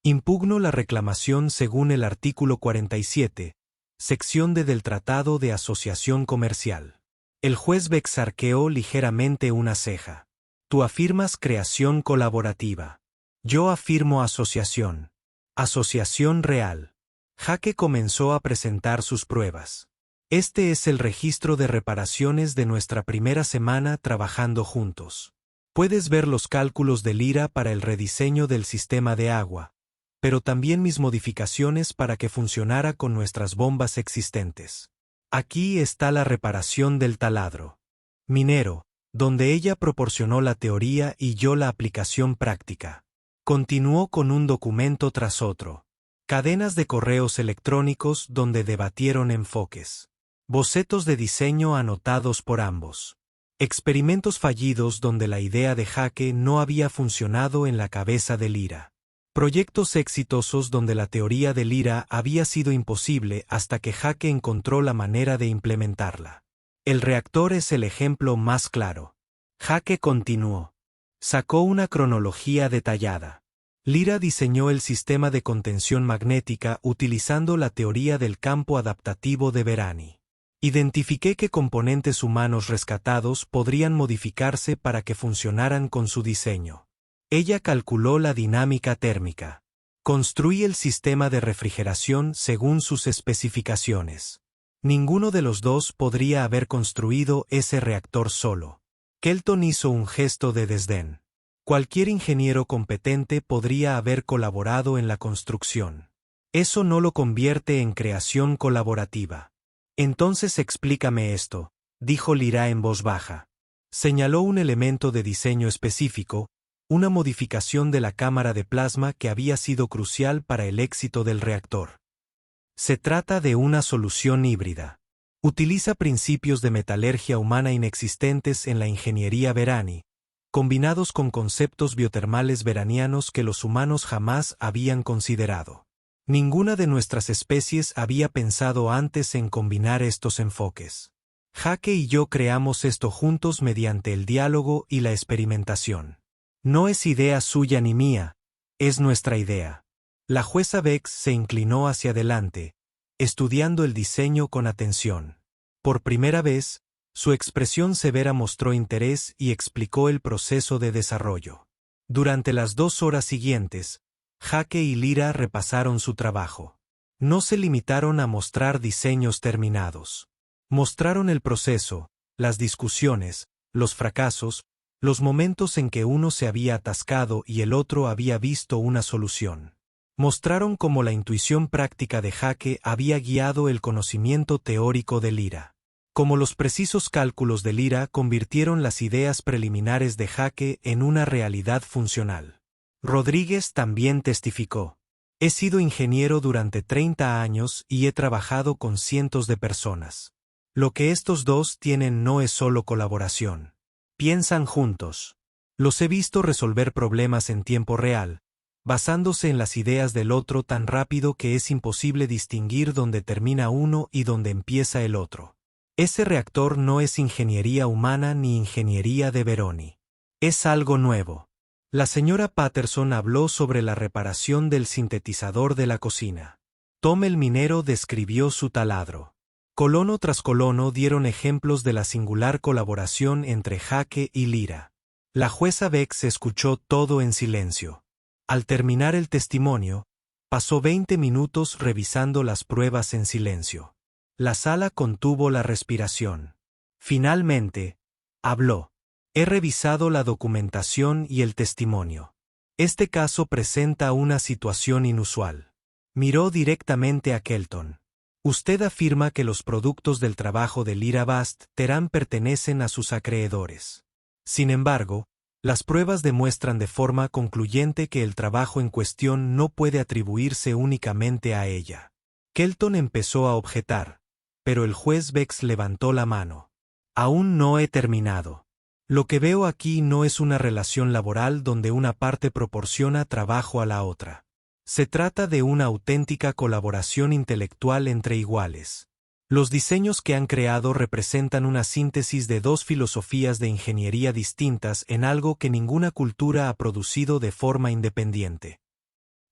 Impugno la reclamación según el artículo 47, sección D del Tratado de Asociación Comercial. El juez Bex arqueó ligeramente una ceja. Tú afirmas creación colaborativa. Yo afirmo asociación. Asociación real. Jake comenzó a presentar sus pruebas. Este es el registro de reparaciones de nuestra primera semana trabajando juntos. Puedes ver los cálculos de Lira para el rediseño del sistema de agua, pero también mis modificaciones para que funcionara con nuestras bombas existentes. Aquí está la reparación del taladro minero, donde ella proporcionó la teoría y yo la aplicación práctica. Continuó con un documento tras otro. Cadenas de correos electrónicos donde debatieron enfoques. Bocetos de diseño anotados por ambos. Experimentos fallidos donde la idea de Jake no había funcionado en la cabeza de Lira. Proyectos exitosos donde la teoría de Lira había sido imposible hasta que Jake encontró la manera de implementarla. El reactor es el ejemplo más claro. Jake continuó. Sacó una cronología detallada. Lira diseñó el sistema de contención magnética utilizando la teoría del campo adaptativo de Verani. Identifiqué qué componentes humanos rescatados podrían modificarse para que funcionaran con su diseño. Ella calculó la dinámica térmica. Construí el sistema de refrigeración según sus especificaciones. Ninguno de los dos podría haber construido ese reactor solo. Kelton hizo un gesto de desdén. Cualquier ingeniero competente podría haber colaborado en la construcción. Eso no lo convierte en creación colaborativa. Entonces explícame esto, dijo Lira en voz baja. Señaló un elemento de diseño específico, una modificación de la cámara de plasma que había sido crucial para el éxito del reactor. Se trata de una solución híbrida. Utiliza principios de metalurgia humana inexistentes en la ingeniería Verani, combinados con conceptos biotermales veranianos que los humanos jamás habían considerado. Ninguna de nuestras especies había pensado antes en combinar estos enfoques. Jake y yo creamos esto juntos mediante el diálogo y la experimentación. No es idea suya ni mía, es nuestra idea. La jueza Bex se inclinó hacia adelante, estudiando el diseño con atención. Por primera vez, su expresión severa mostró interés y explicó el proceso de desarrollo. Durante las 2 horas siguientes, Jake y Lira repasaron su trabajo. No se limitaron a mostrar diseños terminados. Mostraron el proceso, las discusiones, los fracasos, los momentos en que uno se había atascado y el otro había visto una solución. Mostraron cómo la intuición práctica de Jake había guiado el conocimiento teórico de Lira. Cómo los precisos cálculos de Lira convirtieron las ideas preliminares de Jake en una realidad funcional. Rodríguez también testificó. He sido ingeniero durante 30 años y he trabajado con cientos de personas. Lo que estos dos tienen no es solo colaboración. Piensan juntos. Los he visto resolver problemas en tiempo real, basándose en las ideas del otro tan rápido que es imposible distinguir dónde termina uno y dónde empieza el otro. Ese reactor no es ingeniería humana ni ingeniería de Veroni. Es algo nuevo. La señora Patterson habló sobre la reparación del sintetizador de la cocina. Tom el minero describió su taladro. Colono tras colono dieron ejemplos de la singular colaboración entre Jake y Lyra. La jueza Bex escuchó todo en silencio. Al terminar el testimonio, pasó 20 minutos revisando las pruebas en silencio. La sala contuvo la respiración. Finalmente, habló. He revisado la documentación y el testimonio. Este caso presenta una situación inusual. Miró directamente a Kelton. Usted afirma que los productos del trabajo de Lyra Bast Terán pertenecen a sus acreedores. Sin embargo, las pruebas demuestran de forma concluyente que el trabajo en cuestión no puede atribuirse únicamente a ella. Kelton empezó a objetar, pero el juez Bex levantó la mano. Aún no he terminado. Lo que veo aquí no es una relación laboral donde una parte proporciona trabajo a la otra. Se trata de una auténtica colaboración intelectual entre iguales. Los diseños que han creado representan una síntesis de dos filosofías de ingeniería distintas en algo que ninguna cultura ha producido de forma independiente.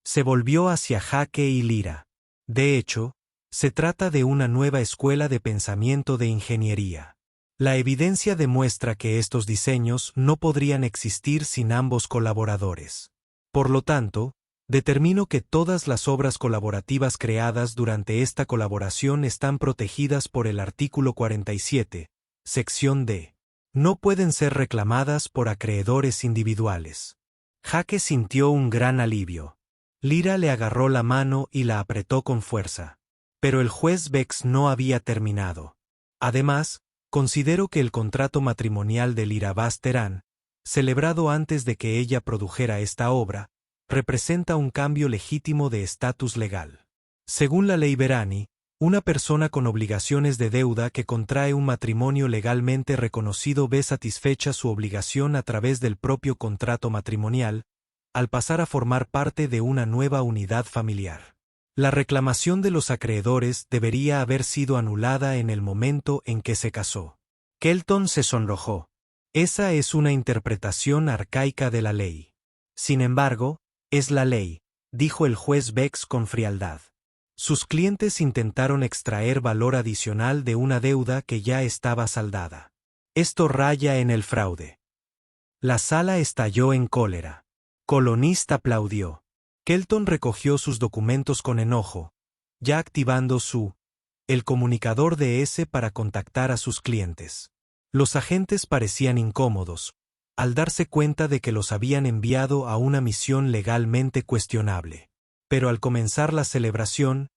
Se volvió hacia Jake y Lyra. De hecho, se trata de una nueva escuela de pensamiento de ingeniería. La evidencia demuestra que estos diseños no podrían existir sin ambos colaboradores. Por lo tanto, determino que todas las obras colaborativas creadas durante esta colaboración están protegidas por el artículo 47, sección D. No pueden ser reclamadas por acreedores individuales. Jake sintió un gran alivio. Lyra le agarró la mano y la apretó con fuerza. Pero el juez Bex no había terminado. Además, considero que el contrato matrimonial de Lyra Bast Terán, celebrado antes de que ella produjera esta obra, representa un cambio legítimo de estatus legal. Según la ley Verani, una persona con obligaciones de deuda que contrae un matrimonio legalmente reconocido ve satisfecha su obligación a través del propio contrato matrimonial, al pasar a formar parte de una nueva unidad familiar. La reclamación de los acreedores debería haber sido anulada en el momento en que se casó. Kelton se sonrojó. Esa es una interpretación arcaica de la ley. Sin embargo, es la ley, dijo el juez Bex con frialdad. Sus clientes intentaron extraer valor adicional de una deuda que ya estaba saldada. Esto raya en el fraude. La sala estalló en cólera. Colonista aplaudió. Kelton recogió sus documentos con enojo, ya activando el comunicador de S para contactar a sus clientes. Los agentes parecían incómodos, al darse cuenta de que los habían enviado a una misión legalmente cuestionable. Pero al comenzar la celebración,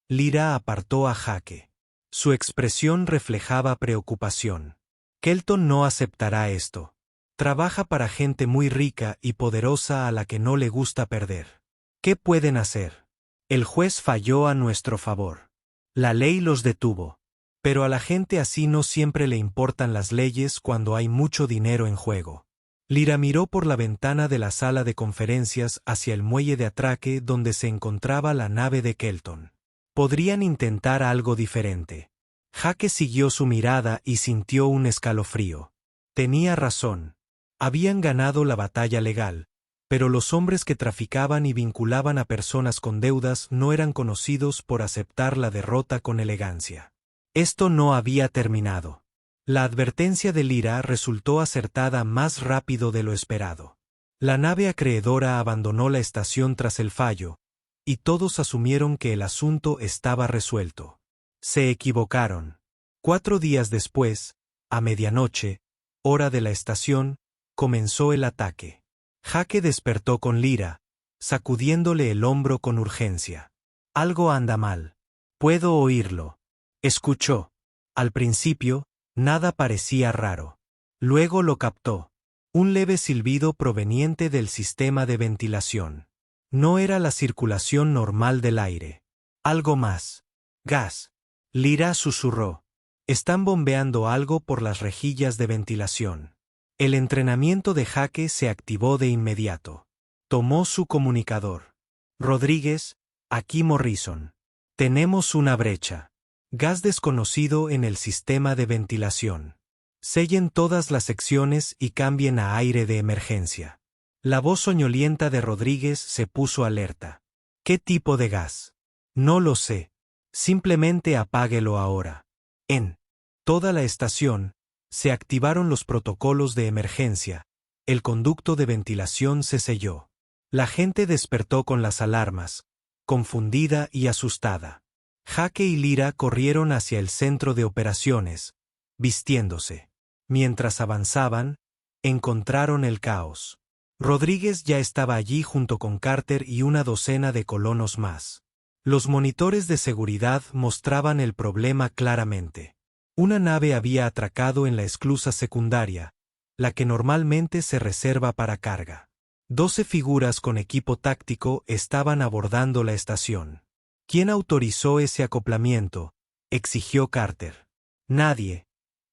Lyra apartó a Jake. Su expresión reflejaba preocupación. Kelton no aceptará esto. Trabaja para gente muy rica y poderosa a la que no le gusta perder. ¿Qué pueden hacer? El juez falló a nuestro favor. La ley los detuvo. Pero a la gente así no siempre le importan las leyes cuando hay mucho dinero en juego. Lyra miró por la ventana de la sala de conferencias hacia el muelle de atraque donde se encontraba la nave de Kelton. Podrían intentar algo diferente. Jake siguió su mirada y sintió un escalofrío. Tenía razón. Habían ganado la batalla legal, pero los hombres que traficaban y vinculaban a personas con deudas no eran conocidos por aceptar la derrota con elegancia. Esto no había terminado. La advertencia de Lyra resultó acertada más rápido de lo esperado. La nave acreedora abandonó la estación tras el fallo, y todos asumieron que el asunto estaba resuelto. Se equivocaron. 4 días después, a medianoche, hora de la estación, comenzó el ataque. Jake despertó con Lyra, sacudiéndole el hombro con urgencia. Algo anda mal. Puedo oírlo. Escuchó. Al principio, nada parecía raro. Luego lo captó. Un leve silbido proveniente del sistema de ventilación. No era la circulación normal del aire. Algo más. Gas. Lyra susurró. Están bombeando algo por las rejillas de ventilación. El entrenamiento de Jake se activó de inmediato. Tomó su comunicador. Rodríguez, aquí Morrison. Tenemos una brecha. Gas desconocido en el sistema de ventilación. Sellen todas las secciones y cambien a aire de emergencia. La voz soñolienta de Rodríguez se puso alerta. ¿Qué tipo de gas? No lo sé. Simplemente apáguelo ahora. En toda la estación, se activaron los protocolos de emergencia. El conducto de ventilación se selló. La gente despertó con las alarmas, confundida y asustada. Jake y Lyra corrieron hacia el centro de operaciones, vistiéndose. Mientras avanzaban, encontraron el caos. Rodríguez ya estaba allí junto con Carter y una docena de colonos más. Los monitores de seguridad mostraban el problema claramente. Una nave había atracado en la esclusa secundaria, la que normalmente se reserva para carga. 12 figuras con equipo táctico estaban abordando la estación. ¿Quién autorizó ese acoplamiento?, exigió Carter. Nadie,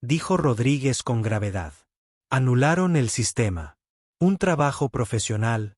dijo Rodríguez con gravedad. Anularon el sistema. Un trabajo profesional.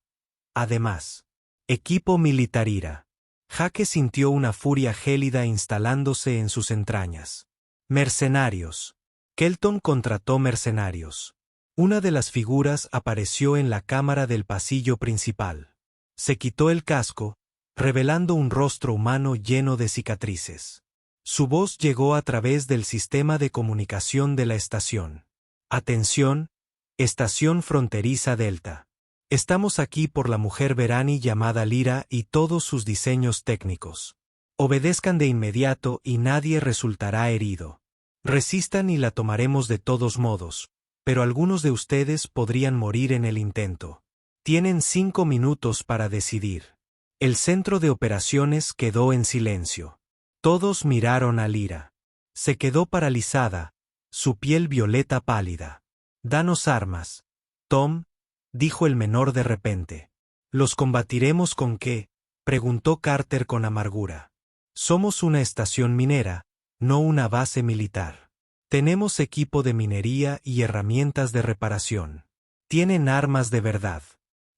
Además, equipo militar ira. Jake sintió una furia gélida instalándose en sus entrañas. Mercenarios. Kelton contrató mercenarios. Una de las figuras apareció en la cámara del pasillo principal. Se quitó el casco, revelando un rostro humano lleno de cicatrices. Su voz llegó a través del sistema de comunicación de la estación. Atención, estación fronteriza Delta. Estamos aquí por la mujer Verani llamada Lyra y todos sus diseños técnicos. Obedezcan de inmediato y nadie resultará herido. Resistan y la tomaremos de todos modos, pero algunos de ustedes podrían morir en el intento. Tienen 5 minutos para decidir. El centro de operaciones quedó en silencio. Todos miraron a Lyra. Se quedó paralizada, su piel violeta pálida. Danos armas, Tom, dijo el menor de repente. ¿Los combatiremos con qué?, preguntó Carter con amargura. Somos una estación minera, no una base militar. Tenemos equipo de minería y herramientas de reparación. Tienen armas de verdad.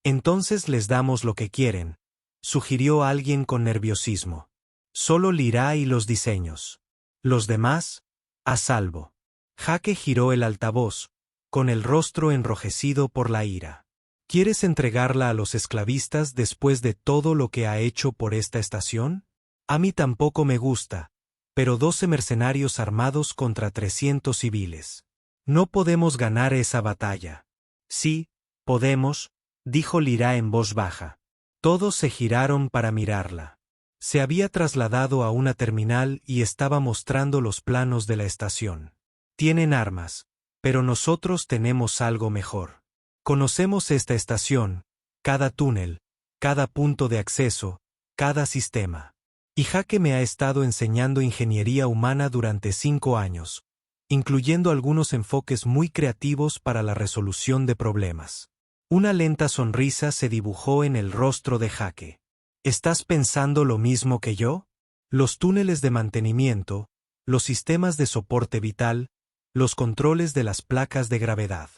Entonces les damos lo que quieren, sugirió alguien con nerviosismo. Solo Lyra y los diseños. Los demás, a salvo. Jake giró el altavoz, con el rostro enrojecido por la ira. ¿Quieres entregarla a los esclavistas después de todo lo que ha hecho por esta estación? A mí tampoco me gusta, pero 12 mercenarios armados contra 300 civiles. No podemos ganar esa batalla. Sí, podemos, dijo Lyra en voz baja. Todos se giraron para mirarla. Se había trasladado a una terminal y estaba mostrando los planos de la estación. Tienen armas, pero nosotros tenemos algo mejor. Conocemos esta estación, cada túnel, cada punto de acceso, cada sistema. Y Jake me ha estado enseñando ingeniería humana durante 5 años, incluyendo algunos enfoques muy creativos para la resolución de problemas. Una lenta sonrisa se dibujó en el rostro de Jake. ¿Estás pensando lo mismo que yo? Los túneles de mantenimiento, los sistemas de soporte vital, los controles de las placas de gravedad.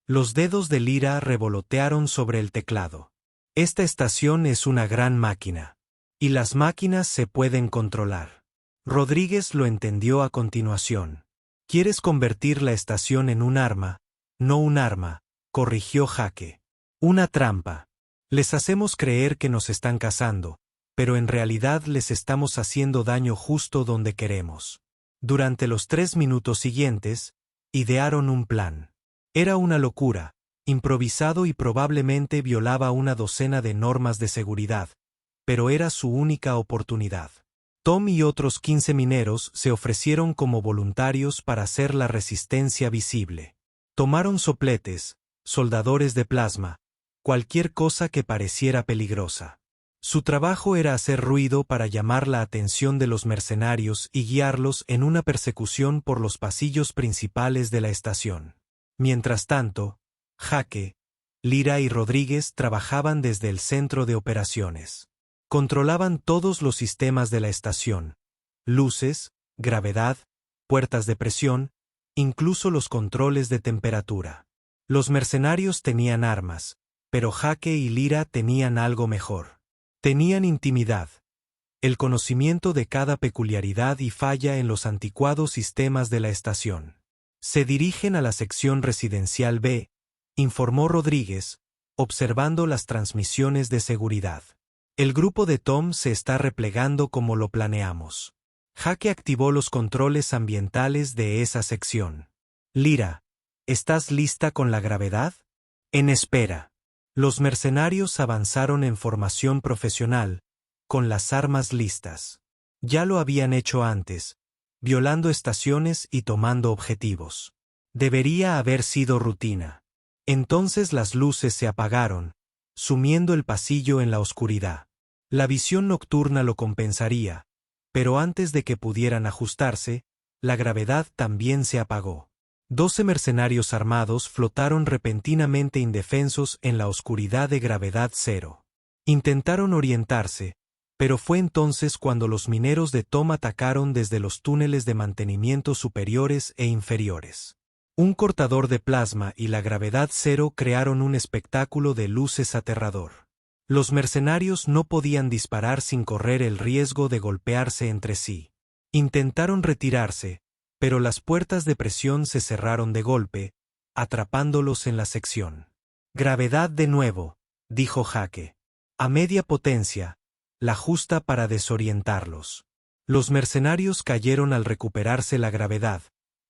Los dedos de Lyra revolotearon sobre el teclado. Esta estación es una gran máquina. Y las máquinas se pueden controlar. Rodríguez lo entendió a continuación. ¿Quieres convertir la estación en un arma? No un arma, corrigió Jake. Una trampa. Les hacemos creer que nos están cazando, pero en realidad les estamos haciendo daño justo donde queremos. Durante los 3 minutos siguientes, idearon un plan. Era una locura, improvisado y probablemente violaba una docena de normas de seguridad, pero era su única oportunidad. Tom y otros 15 mineros se ofrecieron como voluntarios para hacer la resistencia visible. Tomaron sopletes, soldadores de plasma, cualquier cosa que pareciera peligrosa. Su trabajo era hacer ruido para llamar la atención de los mercenarios y guiarlos en una persecución por los pasillos principales de la estación. Mientras tanto, Jake, Lyra y Rodríguez trabajaban desde el centro de operaciones. Controlaban todos los sistemas de la estación: luces, gravedad, puertas de presión, incluso los controles de temperatura. Los mercenarios tenían armas, pero Jake y Lyra tenían algo mejor. Tenían intimidad. El conocimiento de cada peculiaridad y falla en los anticuados sistemas de la estación. Se dirigen a la sección residencial B, informó Rodríguez, observando las transmisiones de seguridad. El grupo de Tom se está replegando como lo planeamos. Jake activó los controles ambientales de esa sección. Lyra, ¿estás lista con la gravedad? En espera. Los mercenarios avanzaron en formación profesional, con las armas listas. Ya lo habían hecho antes, violando estaciones y tomando objetivos. Debería haber sido rutina. Entonces las luces se apagaron, sumiendo el pasillo en la oscuridad. La visión nocturna lo compensaría, pero antes de que pudieran ajustarse, la gravedad también se apagó. 12 mercenarios armados flotaron repentinamente indefensos en la oscuridad de gravedad cero. Intentaron orientarse, pero fue entonces cuando los mineros de Tom atacaron desde los túneles de mantenimiento superiores e inferiores. Un cortador de plasma y la gravedad cero crearon un espectáculo de luces aterrador. Los mercenarios no podían disparar sin correr el riesgo de golpearse entre sí. Intentaron retirarse, pero las puertas de presión se cerraron de golpe, atrapándolos en la sección. Gravedad de nuevo, dijo Jake. A media potencia, la justa para desorientarlos. Los mercenarios cayeron al recuperarse la gravedad,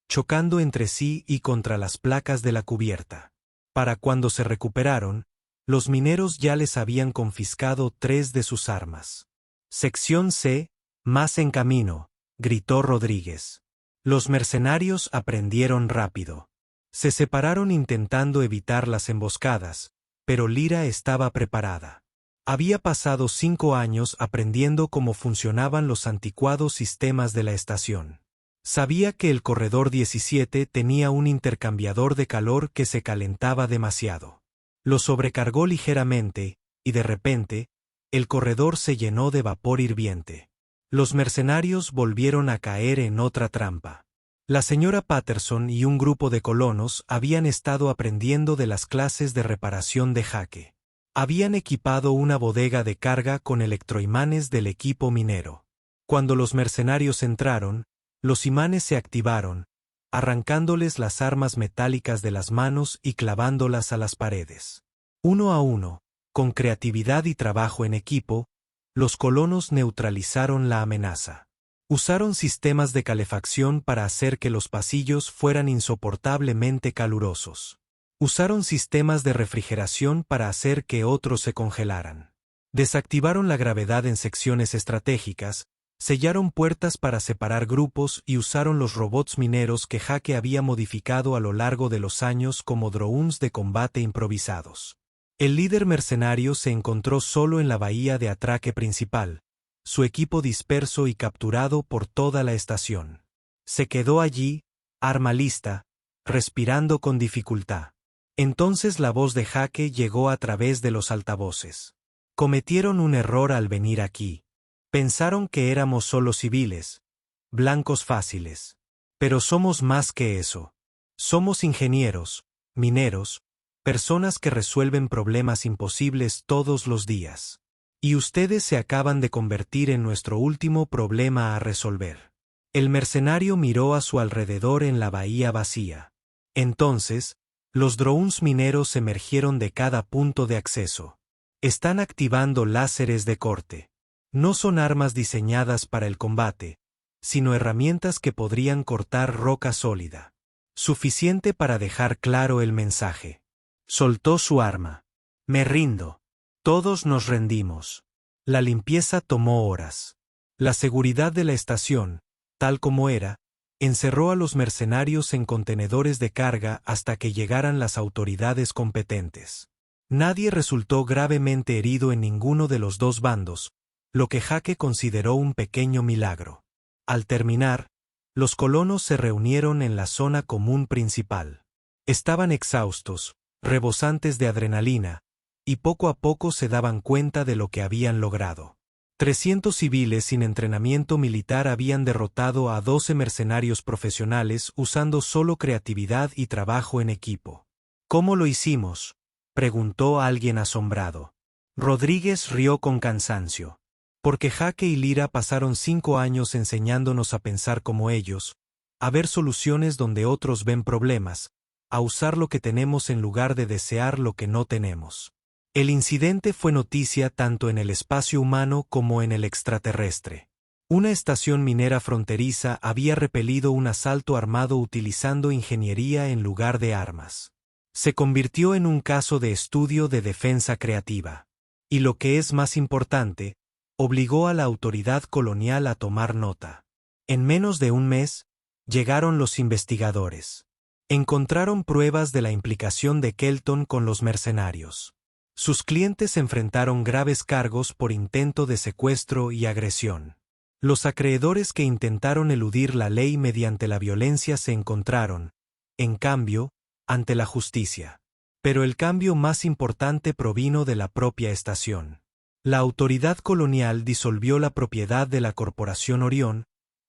chocando entre sí y contra las placas de la cubierta. Para cuando se recuperaron, los mineros ya les habían confiscado 3 de sus armas. Sección C, más en camino, gritó Rodríguez. Los mercenarios aprendieron rápido. Se separaron intentando evitar las emboscadas, pero Lyra estaba preparada. Había pasado 5 años aprendiendo cómo funcionaban los anticuados sistemas de la estación. Sabía que el corredor 17 tenía un intercambiador de calor que se calentaba demasiado. Lo sobrecargó ligeramente, y de repente, el corredor se llenó de vapor hirviente. Los mercenarios volvieron a caer en otra trampa. La señora Patterson y un grupo de colonos habían estado aprendiendo de las clases de reparación de Jake. Habían equipado una bodega de carga con electroimanes del equipo minero. Cuando los mercenarios entraron, los imanes se activaron, arrancándoles las armas metálicas de las manos y clavándolas a las paredes. Uno a uno, con creatividad y trabajo en equipo, los colonos neutralizaron la amenaza. Usaron sistemas de calefacción para hacer que los pasillos fueran insoportablemente calurosos. Usaron sistemas de refrigeración para hacer que otros se congelaran. Desactivaron la gravedad en secciones estratégicas, sellaron puertas para separar grupos y usaron los robots mineros que Jake había modificado a lo largo de los años como drones de combate improvisados. El líder mercenario se encontró solo en la bahía de atraque principal, su equipo disperso y capturado por toda la estación. Se quedó allí, arma lista, respirando con dificultad. Entonces la voz de Jake llegó a través de los altavoces. Cometieron un error al venir aquí. Pensaron que éramos solo civiles, blancos fáciles. Pero somos más que eso. Somos ingenieros, mineros, personas que resuelven problemas imposibles todos los días. Y ustedes se acaban de convertir en nuestro último problema a resolver. El mercenario miró a su alrededor en la bahía vacía. Entonces, los drones mineros emergieron de cada punto de acceso. Están activando láseres de corte. No son armas diseñadas para el combate, sino herramientas que podrían cortar roca sólida. Suficiente para dejar claro el mensaje. Soltó su arma. Me rindo. Todos nos rendimos. La limpieza tomó horas. La seguridad de la estación, tal como era, encerró a los mercenarios en contenedores de carga hasta que llegaran las autoridades competentes. Nadie resultó gravemente herido en ninguno de los dos bandos, lo que Jake consideró un pequeño milagro. Al terminar, los colonos se reunieron en la zona común principal. Estaban exhaustos, rebosantes de adrenalina, y poco a poco se daban cuenta de lo que habían logrado. 300 civiles sin entrenamiento militar habían derrotado a 12 mercenarios profesionales usando solo creatividad y trabajo en equipo. ¿Cómo lo hicimos?, preguntó alguien asombrado. Rodríguez rió con cansancio. Porque Jaque y Lira pasaron 5 años enseñándonos a pensar como ellos, a ver soluciones donde otros ven problemas, a usar lo que tenemos en lugar de desear lo que no tenemos. El incidente fue noticia tanto en el espacio humano como en el extraterrestre. Una estación minera fronteriza había repelido un asalto armado utilizando ingeniería en lugar de armas. Se convirtió en un caso de estudio de defensa creativa. Y lo que es más importante, obligó a la autoridad colonial a tomar nota. En menos de un mes, llegaron los investigadores. Encontraron pruebas de la implicación de Kelton con los mercenarios. Sus clientes enfrentaron graves cargos por intento de secuestro y agresión. Los acreedores que intentaron eludir la ley mediante la violencia se encontraron, en cambio, ante la justicia. Pero el cambio más importante provino de la propia estación. La autoridad colonial disolvió la propiedad de la Corporación Orión,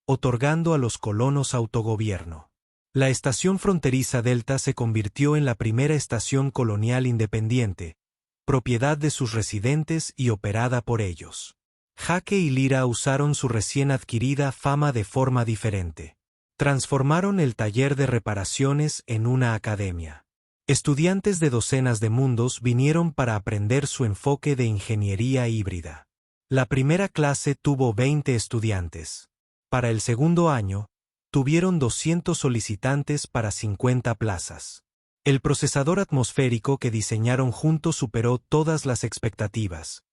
otorgando a los colonos autogobierno. La estación fronteriza Delta se convirtió en la primera estación colonial independiente, propiedad de sus residentes y operada por ellos. Jaque y Lira usaron su recién adquirida fama de forma diferente. Transformaron el taller de reparaciones en una academia. Estudiantes de docenas de mundos vinieron para aprender su enfoque de ingeniería híbrida. La primera clase tuvo 20 estudiantes. Para el segundo año, tuvieron 200 solicitantes para 50 plazas. El procesador atmosférico que diseñaron juntos superó todas las expectativas.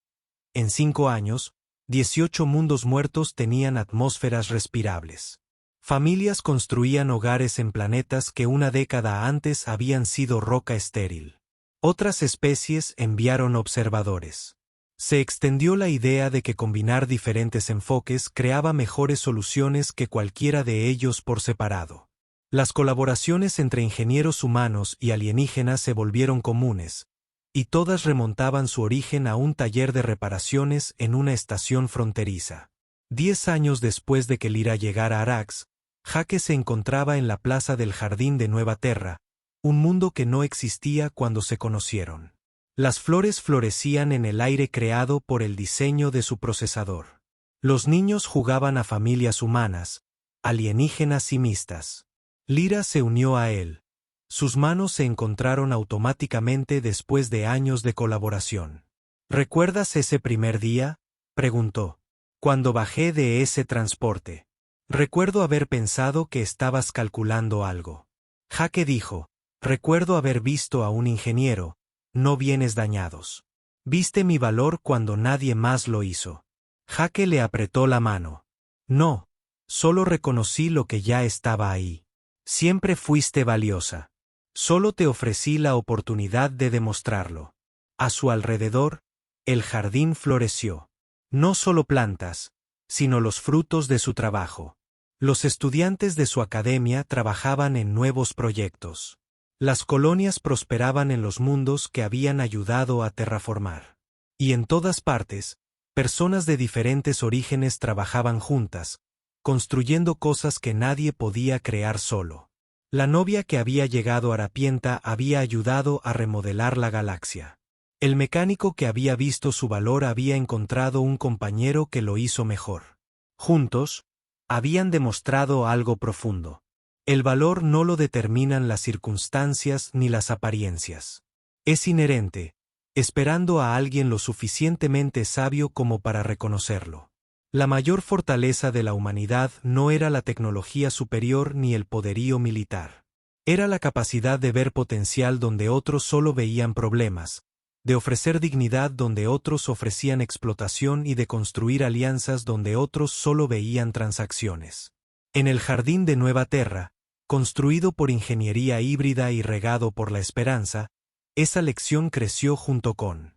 En 5 años, 18 mundos muertos tenían atmósferas respirables. Familias construían hogares en planetas que una década antes habían sido roca estéril. Otras especies enviaron observadores. Se extendió la idea de que combinar diferentes enfoques creaba mejores soluciones que cualquiera de ellos por separado. Las colaboraciones entre ingenieros humanos y alienígenas se volvieron comunes, y todas remontaban su origen a un taller de reparaciones en una estación fronteriza. 10 años después de que Lira llegara a Arax, Jaque se encontraba en la plaza del Jardín de Nueva Terra, un mundo que no existía cuando se conocieron. Las flores florecían en el aire creado por el diseño de su procesador. Los niños jugaban a familias humanas, alienígenas y mixtas. Lira se unió a él. Sus manos se encontraron automáticamente después de años de colaboración. ¿Recuerdas ese primer día?, preguntó. Cuando bajé de ese transporte. Recuerdo haber pensado que estabas calculando algo. Jaque dijo, recuerdo haber visto a un ingeniero, no bienes dañados. Viste mi valor cuando nadie más lo hizo. Jaque le apretó la mano. No, solo reconocí lo que ya estaba ahí. Siempre fuiste valiosa. Solo te ofrecí la oportunidad de demostrarlo. A su alrededor, el jardín floreció. No solo plantas, sino los frutos de su trabajo. Los estudiantes de su academia trabajaban en nuevos proyectos. Las colonias prosperaban en los mundos que habían ayudado a terraformar. Y en todas partes, personas de diferentes orígenes trabajaban juntas, construyendo cosas que nadie podía crear solo. La novia que había llegado a Harapienta había ayudado a remodelar la galaxia. El mecánico que había visto su valor había encontrado un compañero que lo hizo mejor. Juntos, habían demostrado algo profundo. El valor no lo determinan las circunstancias ni las apariencias. Es inherente, esperando a alguien lo suficientemente sabio como para reconocerlo. La mayor fortaleza de la humanidad no era la tecnología superior ni el poderío militar. Era la capacidad de ver potencial donde otros solo veían problemas, de ofrecer dignidad donde otros ofrecían explotación y de construir alianzas donde otros solo veían transacciones. En el Jardín de Nueva Terra, construido por ingeniería híbrida y regado por la esperanza, esa lección creció junto con